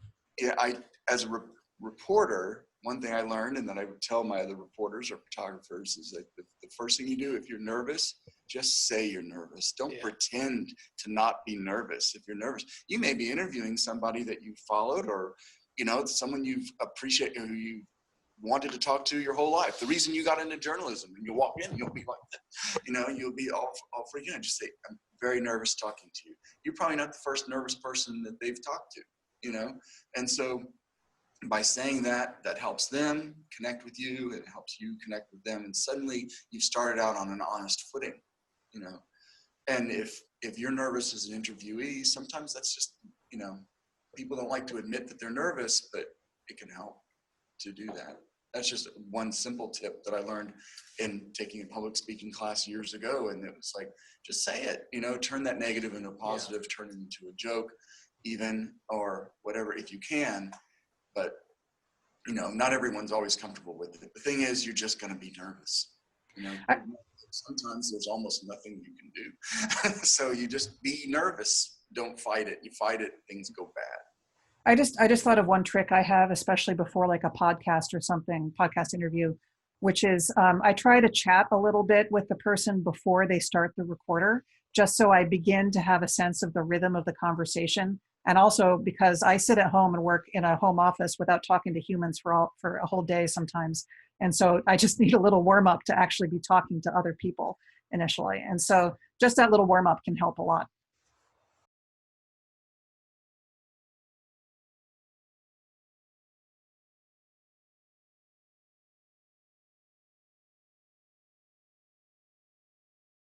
S3: As a reporter. One thing I learned, and that I would tell my other reporters or photographers, is that the first thing you do if you're nervous, just say you're nervous. Don't pretend to not be nervous. If you're nervous, you may be interviewing somebody that you followed or it's someone you've appreciated, who you wanted to talk to your whole life. The reason you got into journalism, and you walk in, you'll be like, you'll be all freaking out. Just say, I'm very nervous talking to you. You're probably not the first nervous person that they've talked to, And so by saying that helps them connect with you, it helps you connect with them. And suddenly you've started out on an honest footing, And if you're nervous as an interviewee, sometimes that's just, people don't like to admit that they're nervous, but it can help to do that. That's just one simple tip that I learned in taking a public speaking class years ago. And it was like, just say it, turn that negative into a positive, turn it into a joke even, or whatever, if you can. But, not everyone's always comfortable with it. The thing is, you're just going to be nervous. Sometimes there's almost nothing you can do. So you just be nervous. Don't fight it. You fight it, things go bad.
S4: I just thought of one trick I have, especially before like a podcast or something, podcast interview, which is I try to chat a little bit with the person before they start the recorder, just so I begin to have a sense of the rhythm of the conversation. And also because I sit at home and work in a home office without talking to humans for a whole day sometimes. And so I just need a little warm up to actually be talking to other people initially. And so just that little warm up can help a lot.